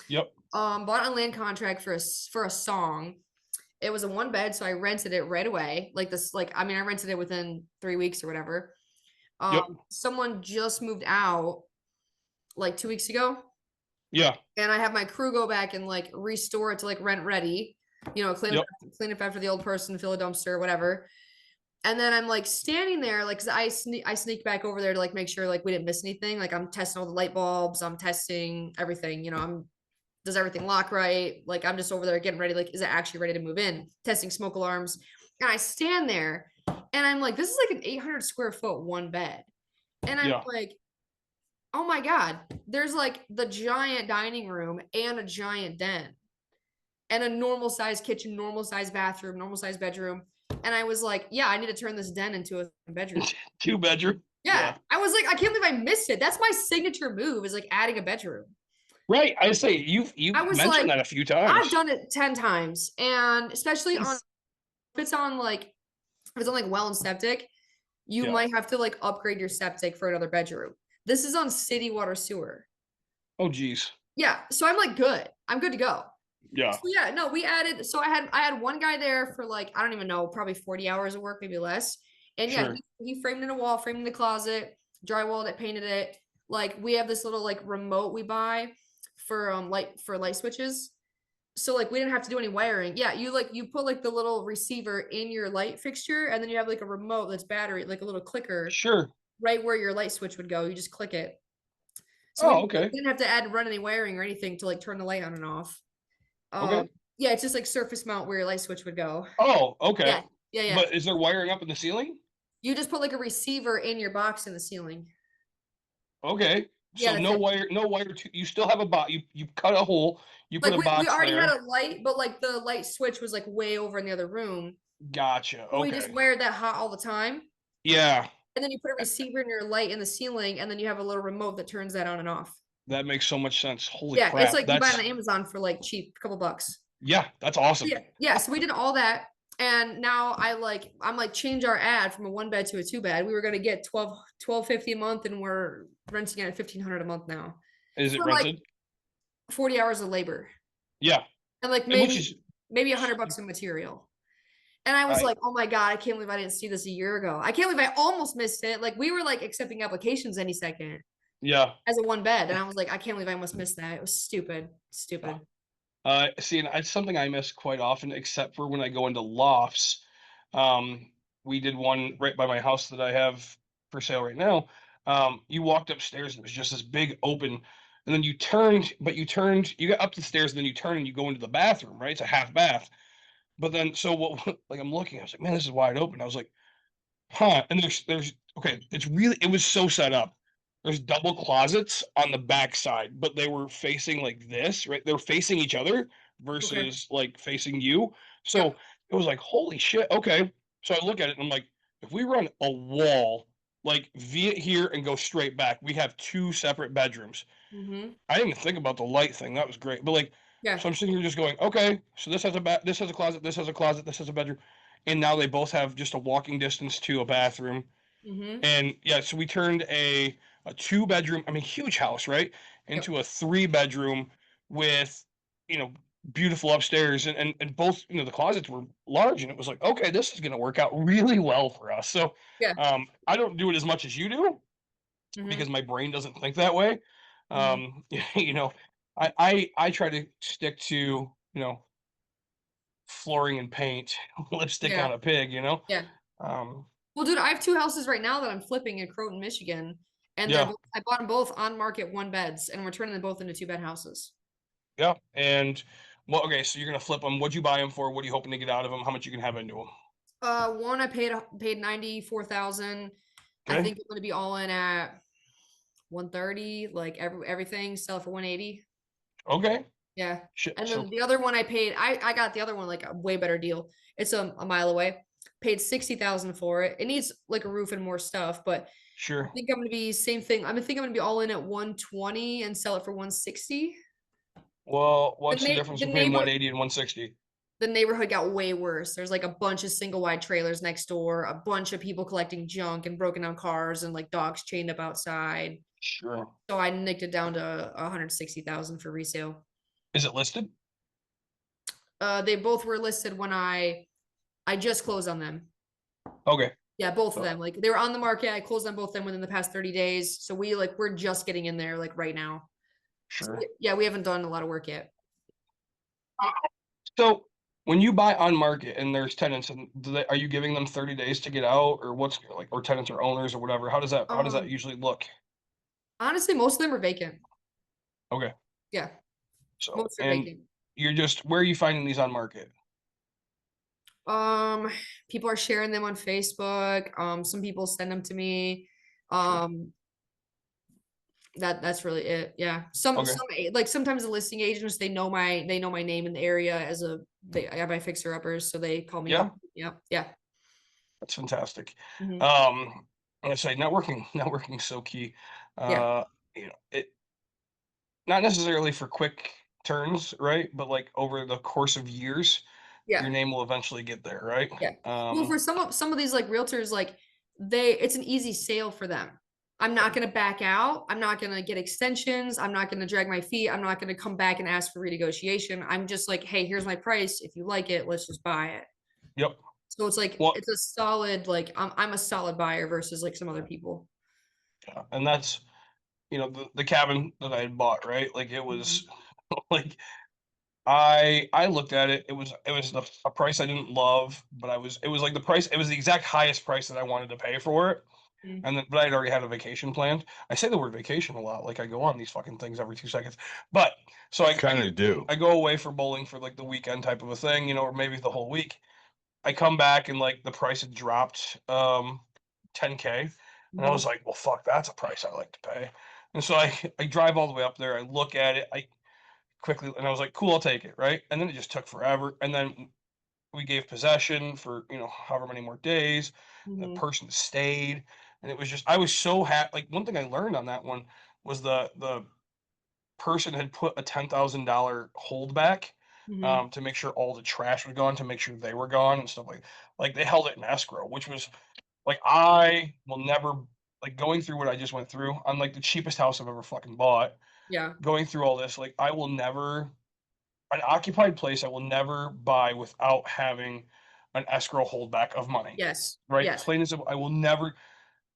Yep. Bought a land contract for a song. It was a 1-bed, so I rented it right away. I rented it within 3 weeks or whatever. Someone just moved out like 2 weeks ago. Yeah. And I have my crew go back and like restore it to like rent ready, clean it after the old person, fill a dumpster, whatever. And then I'm like standing there, like, cause I sneak back over there to like make sure like we didn't miss anything. Like I'm testing all the light bulbs, I'm testing everything, does everything lock right? Like I'm just over there getting ready. Like, is it actually ready to move in? Testing smoke alarms. And I stand there and I'm like, this is like an 800 square foot 1-bed. And I'm like, oh my God, there's like the giant dining room and a giant den and a normal size kitchen, normal size bathroom, normal size bedroom. And I was like, yeah, I need to turn this den into a bedroom. 2-bedroom. Yeah. I was like, I can't believe I missed it. That's my signature move, is like adding a bedroom. Right. I say you've mentioned that a few times. I've done it 10 times. And especially if it's on like well and septic, you might have to like upgrade your septic for another bedroom. This is on city water sewer. Oh geez. Yeah. So I'm like, good. I'm good to go. Yeah. So yeah, no, we added, so I had one guy there for like, I don't even know, probably 40 hours of work, maybe less. And yeah, he framed in a wall, framed in the closet, drywalled it, painted it. Like we have this little like remote we buy for light switches. So like we didn't have to do any wiring. Yeah, you put like the little receiver in your light fixture, and then you have like a remote that's battery, like a little clicker. Sure. Right where your light switch would go. You just click it. So we didn't have to run any wiring or anything to like turn the light on and off. Yeah, it's just like surface mount where your light switch would go. Oh, okay. Yeah. But is there wiring up in the ceiling? You just put like a receiver in your box in the ceiling. Okay. So no wire. You still have a box. You cut a hole. You put a box we already there. had a light, but like the light switch was like way over in the other room. Gotcha. Okay. We just wired that hot all the time. Yeah. And then you put a receiver in your light in the ceiling, and then you have a little remote that turns that on and off. That makes so much sense. Holy crap. It's like you buy it on Amazon for like cheap, a couple bucks. Yeah, that's awesome. Yeah. So we did all that. And now I'm like, change our ad from a 1-bed to a 2-bed. We were gonna get $12.50 a month, and we're renting it at $1,500 a month now. Is it rented? Like 40 hours of labor. Yeah. And like maybe $100 in material. And I was like, oh my God, I can't believe I didn't see this a year ago. I can't believe I almost missed it. Like we were like accepting applications any second. Yeah. As a 1-bed. And I was like, I can't believe I almost missed that. It was stupid. See, and it's something I miss quite often, except for when I go into lofts. Um, we did one right by my house that I have for sale right now. You walked upstairs and it was just this big open, and then you got up the stairs and then you turn and you go into the bathroom, right? It's a half bath. But then, so what, like I'm looking, I was like, man, this is wide open. I was like, huh. And okay, it was so set up. There's double closets on the back side, but they were facing like this, right? They're facing each other Okay. versus like facing you. So Yep. it was like, holy shit. Okay. So I look at it and I'm like, if we run a wall, like via here and go straight back, we have two separate bedrooms. Mm-hmm. I didn't even think about the light thing. That was great. But like, Yeah. so I'm sitting here just going, okay, so this has a closet, this has a closet, this has a bedroom. And now they both have just a walking distance to a bathroom. Mm-hmm. And yeah, so we turned a 2 bedroom, I mean, huge house, right? Yep. Into a 3 bedroom with, you know, beautiful upstairs and both, the closets were large and it was like, okay, this is gonna work out really well for us. So Yeah. I don't do it as much as you do Mm-hmm. because my brain doesn't think that way. Mm-hmm. You know, I try to stick to, flooring and paint, lipstick Yeah. on a pig, Yeah. Um, Well, dude, I have two houses right now that I'm flipping in Croton, Michigan, and yeah. I bought them both on market 1 beds, and we're turning them both into 2 bed houses. Yeah, and well, okay, so you're gonna flip them. What'd you buy them for? What are you hoping to get out of them? How much you can have into them? One I paid 94,000. I Okay, think I'm gonna be all in at 130, like everything, sell it for 180. okay, Yeah. shit. And So then the other one I got the other one like a way better deal. It's a mile away. Paid 60,000 for it. It needs like a roof and more stuff, but I sure. think I'm gonna be same thing. I think I'm gonna be all in at 120 and sell it for 160. Well, The what's the na- difference the between neighbor 180 and 160? the neighborhood got way worse. There's like a bunch of single wide trailers next door, a bunch of people collecting junk and broken down cars and like dogs chained up outside. Sure. So I nicked it down to 160,000 for resale. Is it listed? They both were listed when I just closed on them. Okay. Yeah, both of So, them. Like they were on the market. I closed on both of them within the past 30 days. So we're just getting in there like right now. So sure. yeah, we haven't done a lot of work yet. So when you buy on market and there's tenants, and are you giving them 30 days to get out, or what's like, or tenants or owners or whatever? How does that Um, usually look? Honestly, most of them are vacant. Okay. Yeah, So most are and vacant. where are you finding these on market? Um, People are sharing them on Facebook. Some people send them to me. Sure. Um, that's really it. Yeah. Okay. Like sometimes the listing agents they know my name in the area as I have my fixer uppers, so they call me Yeah. up. Yeah. Yeah. That's fantastic. Hmm. I say networking is so key. Yeah. Uh, it not necessarily for quick turns, right? But like over the course of years, Yeah. your name will eventually get there, right? Yeah. Well, for some of these like realtors, like it's an easy sale for them. I'm not gonna back out. I'm not gonna get extensions. I'm not gonna drag my feet. I'm not gonna come back and ask for renegotiation. I'm just like, hey, here's my price. If you like it, let's just buy it. Yep. So it's like Well, it's a solid like I'm a solid buyer versus like some other people. yeah, and that's the cabin that I had bought, right? Like it Mhm. was like I looked at it. It was a price I didn't love, but it was like the price. It was the exact highest price that I wanted to pay for it. Mm. And then, but I'd already had a vacation planned. I say the word vacation a lot, like I go on these fucking things every 2 seconds. But so Kind of do. I go away for bowling for like the weekend type of a thing, or maybe the whole week. I come back and like the price had dropped 10K. And I Mhm. was like, well, fuck, that's a price I like to pay. And so I drive all the way up there. I look at it. I quickly, and I was like, cool, I'll take it, right? And then it just took forever. And then we gave possession for however many more days. The Mhm. person stayed, and it was just I was so happy. Like one thing I learned on that one was the person had put a $10,000 holdback Mhm. to make sure all the trash was gone, to make sure they were gone and stuff like they held it in escrow, which was like I will never like going through what I just went through on like the cheapest house I've ever fucking bought. Yeah. Going through all this, like I will never an occupied place I will never buy without having an escrow holdback of money, Yes. right? Yes. Plain and simple. I will never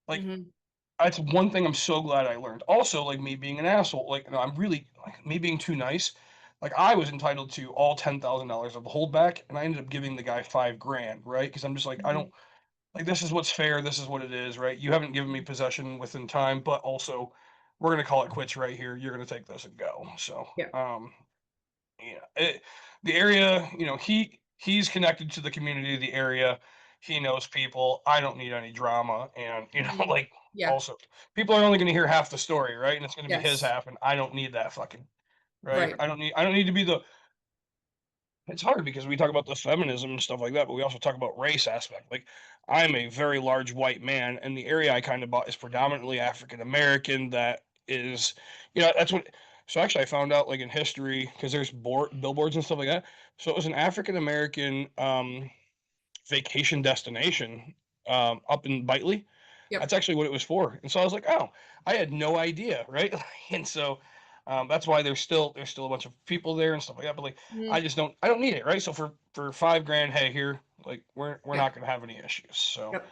like. Mhm. That's one thing I'm so glad I learned. Also, like me being an asshole, like I'm really like me being too nice. like I was entitled to all $10,000 of the holdback, and I ended up giving the guy $5,000, right? Because I'm just like, I don't like, this is what's fair. This is what it is, right? You haven't given me possession within time, but also we're gonna call it quits right here. You're gonna take this and go. So, Yeah. the area, he's connected to the community of the area. He knows people. I don't need any drama, and like Yeah. also people are only gonna hear half the story, right? And it's gonna be his Yes. half, and I don't need that fucking right. Right. I don't need to be the. It's hard because we talk about the feminism and stuff like that, but we also talk about race aspect. Like, I'm a very large white man, and the area I kind of bought is predominantly African American. That is, that's what. So actually, I found out like in history because there's billboards and stuff like that. So it was an African American vacation destination up in Bitely. Yep. That's actually what it was for. And so I was like, oh, I had no idea, right? And so that's why there's still a bunch of people there and stuff like that. But like, Mhm. I don't need it, right? So for $5,000, hey, here, like we're Yeah. not gonna have any issues. So Yep.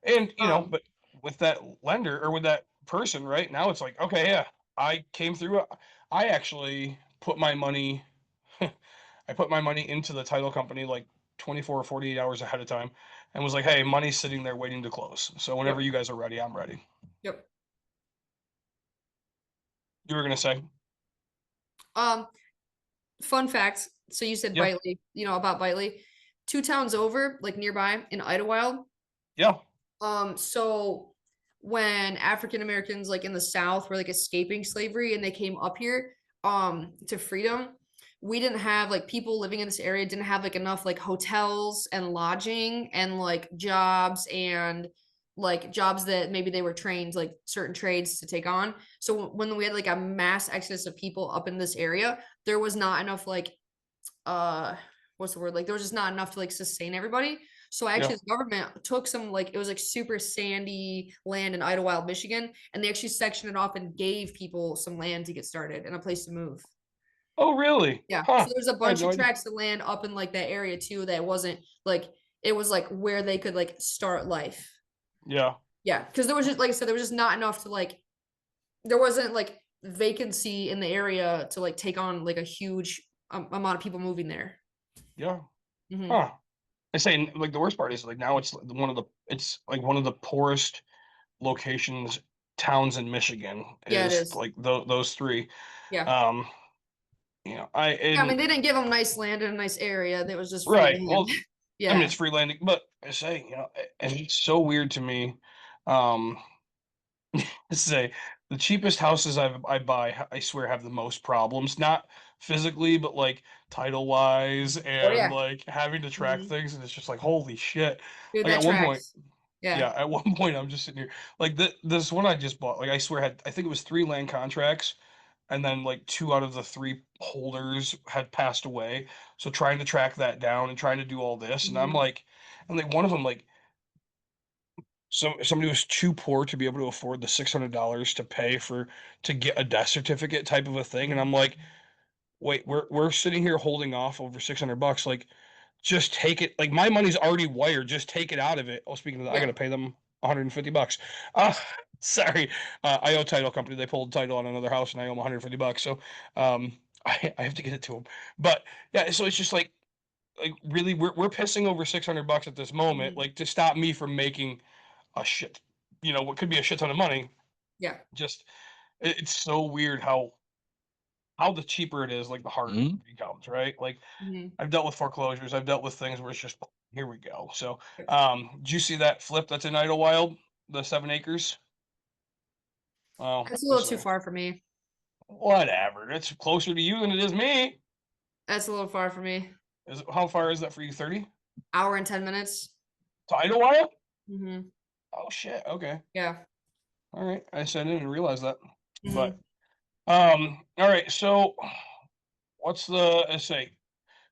and Um, but with that lender or with that person, right now it's like, okay, yeah, I came through. I actually put my money I put my money into the title company like 24 or 48 hours ahead of time and was like, hey, money's sitting there waiting to close. So whenever Yep. you guys are ready, I'm ready. Yep. You were going to say? Fun fact. So you said Yeah. Bitely, about Bitely. 2 towns over, like nearby in Idlewild. Yeah. So when African Americans like in the South were like escaping slavery and they came up here to freedom, we didn't have like people living in this area didn't have like enough like hotels and lodging and like jobs that maybe they were trained like certain trades to take on. So when we had like a mass exodus of people up in this area, there was not enough like what's the word? Like there was just not enough to like sustain everybody. So actually the government took some like it was like super sandy land in Idlewild, Michigan, and they actually sectioned it off and gave people some land to get started and a place to move. Oh, really? Yeah. Huh. So there's a I had bunch no of idea. tracts of land up in like that area too that wasn't like it was like where they could like start life. Yeah. Yeah, because there was just like I said, there was just not enough to like there wasn't like vacancy in the area to like take on like a huge amount of people moving there. Yeah. Mhm. Huh. I say like the worst part is like now it's like one of the poorest locations towns in Michigan Yeah, it is is. like those three. Yeah. Um Yeah, I mean, they didn't give them nice land in a nice area. That was just free right. land. Well, I mean Yeah. it's free landing, but I say, and it's so weird to me. Um say the cheapest houses I buy, I swear have the most problems, not physically, but like title wise Oh and yeah. like having to track Mhm. things, and it's just like holy shit. Dude, Like that at one point, tracks. Yeah. yeah, at one point I'm just sitting here like this one I just bought, like I swear I think it was 3 land contracts, and then like 2 out of the 3 holders had passed away. So trying to track that down and trying to do all this, and I'm Mhm. like, one of them like somebody was too poor to be able to afford the $600 to pay to get a death certificate type of a thing, and I'm like, wait, we're sitting here holding off over $600, like just take it, like my money's already wired, just take it out of it. Oh, speaking of that, I Yeah. gotta pay them $150. Uh sorry, I owe title company. They pulled title on another house, and I owe them $150. So I have to get it to them. But yeah, so it's just like really, we're pissing over $600 at this moment, Mhm. like to stop me from making a shit, what could be a shit ton of money. Yeah. Just it's so weird how the cheaper it is, like the harder it becomes, right? Like Mhm. I've dealt with foreclosures, I've dealt with things where it's just here we go. So did you see that flip that's in Idlewild, the 7 acres? Well, That's a little this too way. far for me. Whatever. It's closer to you than it is me. That's a little far for me. How far is that for you? 30? Hour and 10 minutes. To Idlewild? Mhm. Oh shit. Okay. Yeah. All right. I said I didn't realize that. But Mhm. all right. So what's the say?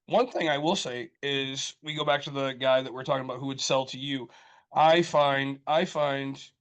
One thing I will say is we go back to the guy that we're talking about who would sell to you. I find,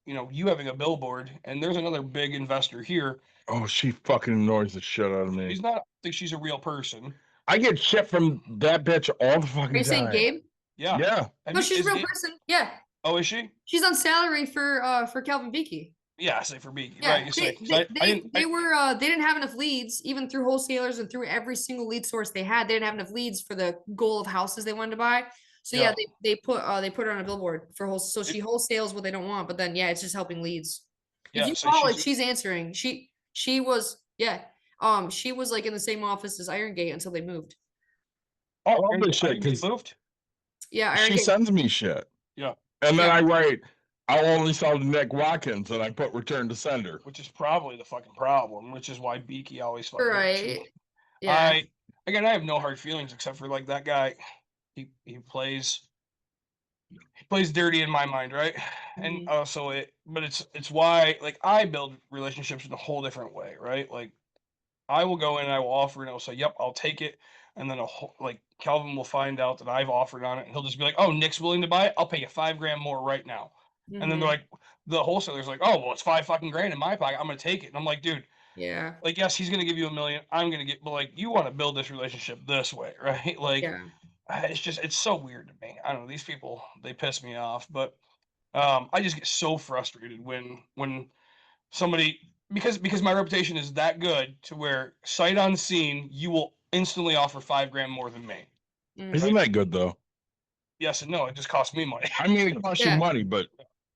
you having a billboard, and there's another big investor here. Oh, she fucking annoys the shit out of me. She's not, I don't think she's a real person. I get shit from that bitch all the Are fucking you saying time. Gabe? Yeah. Yeah. No, she's a real person. Yeah. Oh, is she? She's on salary for Calvin Beakey. Yeah, say for Beaky, Yeah, right? You say, 'cause I didn't. they didn't have enough leads, even through wholesalers and through every single lead source they had. They didn't have enough leads for the goal of houses they wanted to buy. So yeah, Yeah. they put her on a billboard for whole. So she wholesales what they don't want, but then yeah, it's just helping leads. If Yeah, you so call it, she's answering. She was she was like in the same office as Iron Gate until they moved. I love Iron this shit Gate because moved. Yeah, Iron she Gate. sends me shit. Yeah, And then Yeah. I write, I'll only sell to Nick Watkins, and I put return to sender. which is probably the fucking problem, which is why Beaky always fucking hits me. Right. Yeah. I have no hard feelings except for like that guy. He plays dirty in my mind, right? And Mhm. also but it's why like I build relationships in a whole different way, right? Like I will go in and I will offer and I'll say, "Yep, I'll take it." And then like Calvin will find out that I've offered on it, and he'll just be like, "Oh, Nick's willing to buy it. I'll pay you $5,000 more right now." And then they're Mhm. like, the wholesaler's like, "Oh, well, it's $5 fucking grand in my pocket. I'm gonna take it." And I'm like, "Dude, Yeah. like, yes, he's gonna give you $1 million. I'm gonna get, but like, you want to build this relationship this way, right? Like, Yeah. it's so weird to me. I don't know. These people, they piss me off, but I just get so frustrated when somebody because my reputation is that good to where sight unseen you will instantly offer $5,000 more than me. Mhm. Isn't that good, though? Yes and no. It just costs me money. I mean, it costs you Yeah. money, but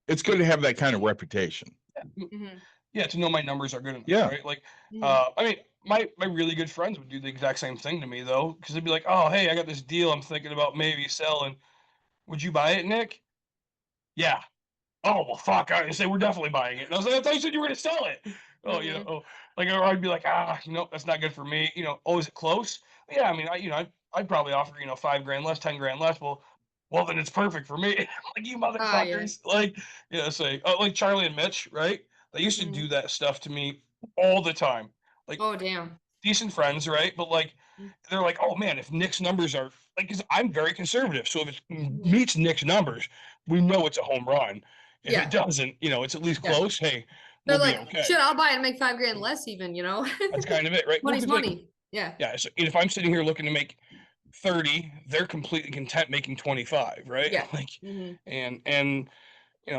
it's good to have that kind of reputation. Mhm. Yeah, to know my numbers are good enough, Yeah. right? Like, Mhm. I mean, my really good friends would do the exact same thing to me though, because they'd be like, "Oh, hey, I got this deal. I'm thinking about maybe selling. Would you buy it, Nick?" Yeah. Oh, well, fuck. I say we're definitely buying it. And I was like, I thought you said you were going to sell it. Oh, Mhm. like, or I'd be like, that's not good for me. Oh, is it close? Yeah, I mean, I'd probably offer, $5,000 less, $10,000 less. Well, then it's perfect for me. Like, you Ah, yeah. motherfuckers. Like, say, like Charlie and Mitch, right? They used to do Mhm. that stuff to me all the time. Like, Oh, damn. decent friends, right? But like, Mm. they're like, oh man, if Nick's numbers are like, because I'm very conservative, so if it Mhm. meets Nick's numbers, we know it's a home run. If Yeah. it doesn't, it's at least Yeah. close. Hey, They're we'll be like, okay. shit, I'll buy it and make $5,000 less even, you know? That's kind of it, right? Well, Money's 'cause, like, money. Yeah. yeah. So if I'm sitting here looking to make 30, they're completely content making 25, right? Yeah. Like, Mhm. and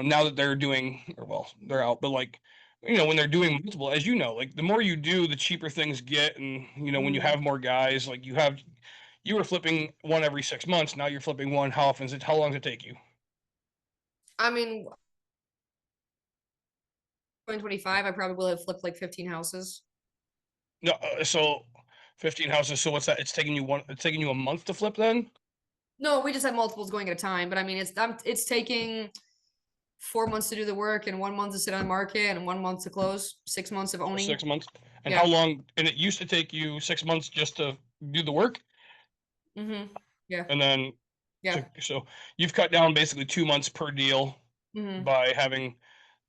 now that they're doing, or well, they're out, but like, when they're doing multiple, as you know, like the more you do, the cheaper things get. And, when you Mhm. have more guys, like you were flipping one every 6 months. Now you're flipping one. How often is it? How long does it take you? I mean, 2025, I probably will have flipped like 15 houses. No, so 15 houses. So what's that? It's taking you a month to flip then? No, we just have multiples going at a time, but I mean, it's taking 4 months to do the work and 1 month to sit on the market and 1 month to close. 6 months of owning. 6 months. And Yeah. how long? And it used to take you 6 months just to do the work. Mhm. Yeah. And then, Yeah. so you've cut down basically 2 months per deal Mhm. by having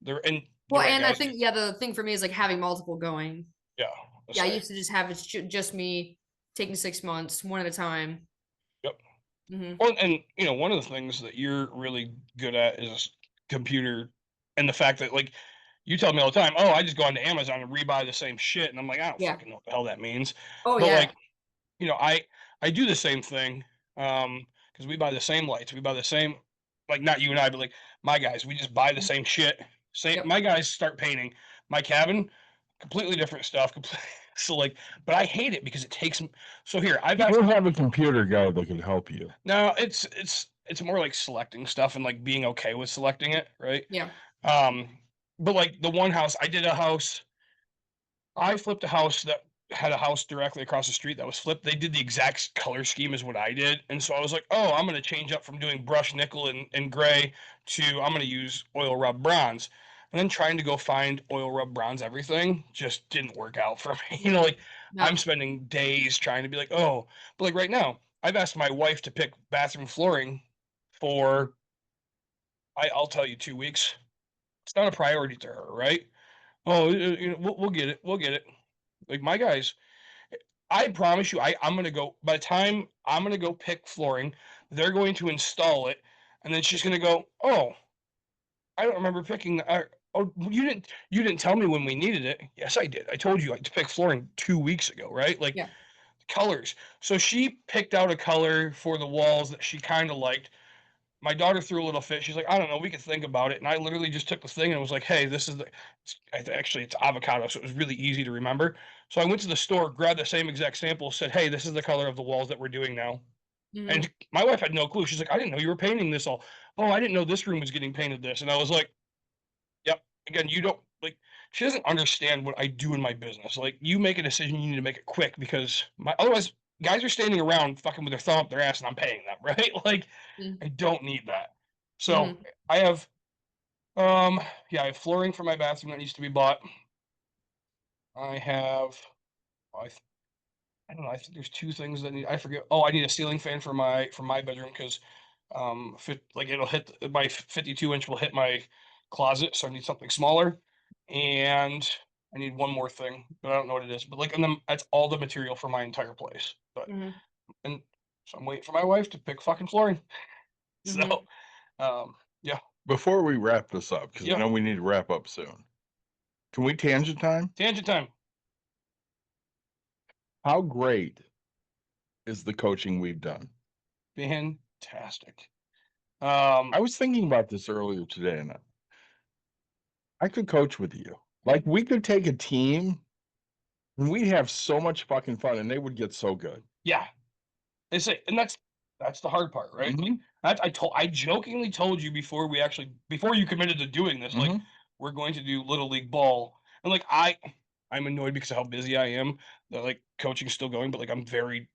and Well, you're right, and I guys. think the thing for me is like having multiple going. Yeah. Yeah, I Say. used to just have it just me taking 6 months, one at a time. Yep. Mhm. Well, and one of the things that you're really good at is computer, and the fact that like you tell me all the time, oh, I just go onto Amazon and rebuy the same shit, and I'm like, I don't Yeah. fucking know what the hell that means. Oh, But yeah. like, I do the same thing, because we buy the same lights, we buy the same, like not you and I, but like my guys, we just buy the Mhm. same shit. Same, Yep. my guys start painting my cabin, completely different stuff. So like, but I hate it because it takes. So here, I've You actually have a computer guy that can help you. no, it's more like selecting stuff and like being okay with selecting it, right? Yeah. Um, but like the one house, I flipped a house that had a house directly across the street that was flipped. They did the exact color scheme as what I did. And so I was like, oh, I'm going to change up from doing brush nickel and gray to I'm going to use oil rub bronze. And then trying to go find oil rub bronze everything just didn't work out for me. Like I'm No. spending days trying to be like, oh, but like right now, I've asked my wife to pick bathroom flooring for, I'll tell you, 2 weeks. It's not a priority to her, right? Oh, we'll get it. We'll get it. Like my guys, I promise you, I'm gonna go. By the time I'm gonna go pick flooring, they're going to install it, and then she's gonna go, "Oh, I don't remember picking. Oh, you didn't tell me when we needed it. Yes, I did. I told you to pick flooring 2 weeks ago, right? Like Yeah. colors. So she picked out a color for the walls that she kind of liked. my daughter threw a little fit. She's like, I don't know, we could think about it. And I literally just took the thing and was like, hey, this is actually it's avocado, so it was really easy to remember. So I went to the store, grabbed the same exact sample, said, hey, this is the color of the walls that we're doing now. Mhm. And my wife had no clue. She's like, I didn't know you were painting this all. Oh, I didn't know this room was getting painted this. And I was like, yep. Again, you don't like, she doesn't understand what I do in my business. Like, you make a decision, you need to make it quick because otherwise guys are standing around fucking with their thumb up their ass and I'm paying them, right? Like, Mhm. I don't need that. So Mhm. I have, yeah, I have flooring for my bathroom that needs to be bought. I have, I, th- I don't know. I think there's two things that I forget. Oh, I need a ceiling fan for my bedroom because, like it'll hit my 52-inch will hit my closet, so I need something smaller, and I need one more thing, but I don't know what it is. But like, and then that's all the material for my entire place. But Mhm. and so I'm waiting for my wife to pick fucking flooring. So, Mhm. yeah, Before we wrap this up, because I yeah. know we need to wrap up soon. Can we tangent time? Tangent time. How great is the coaching we've done? Fantastic. I was thinking about this earlier today, and I could coach with you. Like, we could take a team and we'd have so much fucking fun, and they would get so good. Yeah. It's a, and that's the hard part, right? Like, Mhm. I jokingly told you before you committed to doing this, like Mhm. we're going to do little league ball, and like I'm annoyed because of how busy I am that like coaching's still going, but like I'm very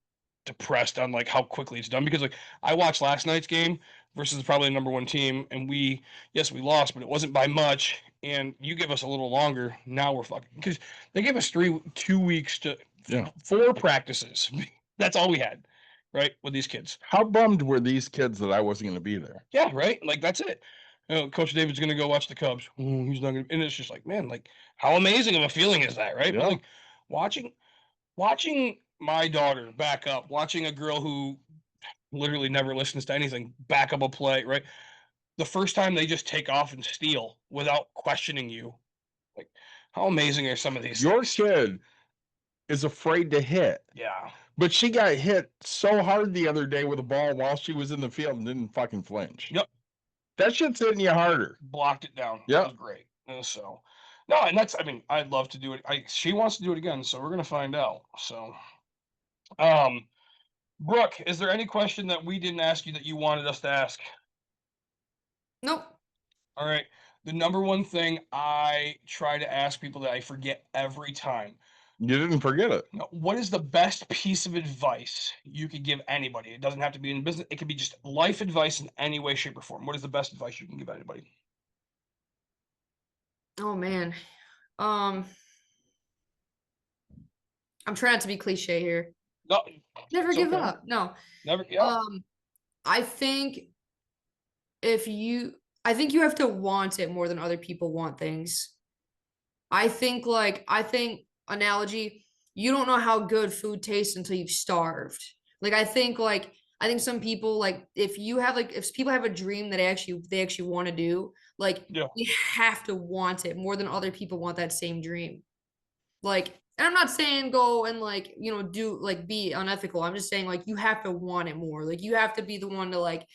depressed on like how quickly it's done because like I watched last night's game versus probably the number one team, and we we lost, but it wasn't by much. And you give us a little longer, now we're fucking because they gave us 2 weeks to Yeah. 4 practices. That's all we had, right, with these kids. How bummed were these kids that I wasn't going to be there? Yeah, right. Like that's it. Coach David's gonna go watch the Cubs. He's not gonna, and it's just like, man, like how amazing of a feeling is that, right? But Yeah. like watching my daughter back up, watching a girl who literally never listens to anything back up a play, right? The first time they just take off and steal without questioning you. Like, how amazing are some of these Your things? kid is afraid to hit, Yeah. but she got hit so hard the other day with a ball while she was in the field and didn't fucking flinch. Yep. That shit's hitting you harder. Blocked it down. Yeah. It was great. So no, and that's I mean, I'd love to do it. She wants to do it again, so we're gonna find out. So Brooke, is there any question that we didn't ask you that you wanted us to ask? Nope. All right. The number one thing I try to ask people that I forget every time. You didn't forget it. What is the best piece of advice you could give anybody? It doesn't have to be in business. It could be just life advice in any way, shape, or form. What is the best advice you can give anybody? Oh man. Um, I'm trying not to be cliche here. No, Never it's give okay. up. No. Never. Yeah. I think I think you have to want it more than other people want things. I think analogy, you don't know how good food tastes until you've starved. I think some people like if people have a dream that they actually want to do, like Yeah. you have to want it more than other people want that same dream. Like, and I'm not saying go and like, do like be unethical. I'm just saying like you have to want it more. Like you have to be the one to like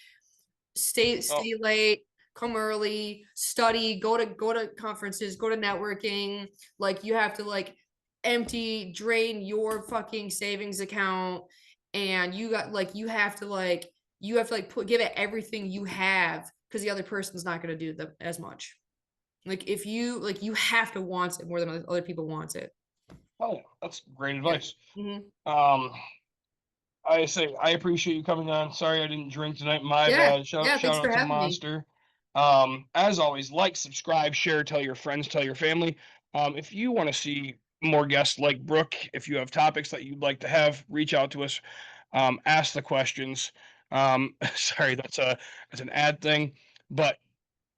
Oh, stay late, come early, study, go to conferences, go to networking. Like you have to like drain your fucking savings account, and you have to like give it everything you have because the other person's not going to do as much. Like if you like you have to want it more than other people want it. oh, yeah, that's great advice. Mhm. I say I appreciate you coming on. Sorry I didn't drink tonight. My Yeah, bad. Shout yeah. Thanks out for to having me. Monster. As always, like, subscribe, share, tell your friends, tell your family. If you want to see more guests like Brooke, if you have topics that you'd like to have, reach out to us. Ask the questions. Sorry, that's an ad thing. But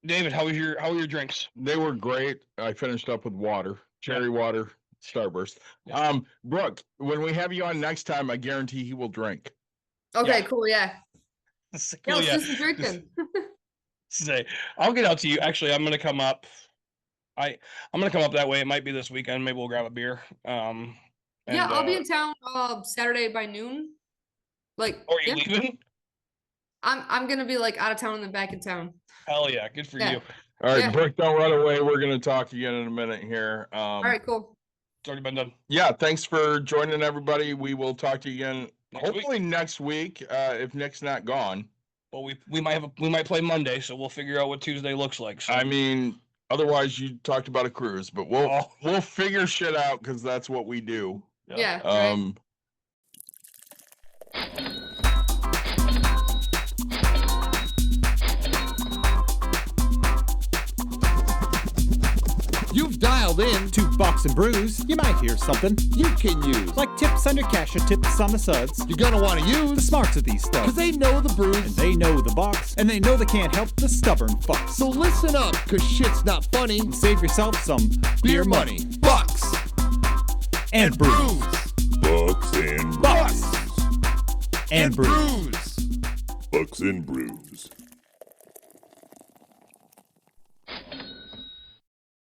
David, how were your drinks? They were great. I finished up with water, cherry water, Starburst. Yeah. Brooke, when we have you on next time, I guarantee he will drink. Okay, Yeah. cool. Yeah. That's Yeah, cool, let's yeah. do some drinking. Say, I'll get out to you. Actually, I'm gonna come up. I'm gonna come up that way. It might be this weekend. Maybe we'll grab a beer. Yeah, And I'll be in town Saturday by noon. Like, are you yeah. leaving? I'm gonna be like out of town and then back in town. Hell yeah, good for Yeah. you. All right, Yeah. Brooke, don't run away. We're going to talk again in a minute here. All right, cool. It's already been done. Yeah, thanks for joining everybody. We will talk to you again Next week. hopefully next week if Nick's not gone. Well, we might play Monday, so we'll figure out what Tuesday looks like. So. I mean, otherwise you talked about a cruise, but we'll Oh. we'll figure shit out because that's what we do. Yeah. Right. You've dialed in to Box and Brews. You might hear something you can use, like tips on your cash or tips on the suds. You're gonna want to use the smarts of these stuff, cause they know the brews, and they know the box, and they know they can't help the stubborn fucks. So listen up, cause shit's not funny, and save yourself some beer money. Box and Brews. Bucks and Box Brews. and Brews. Bucks and Brews.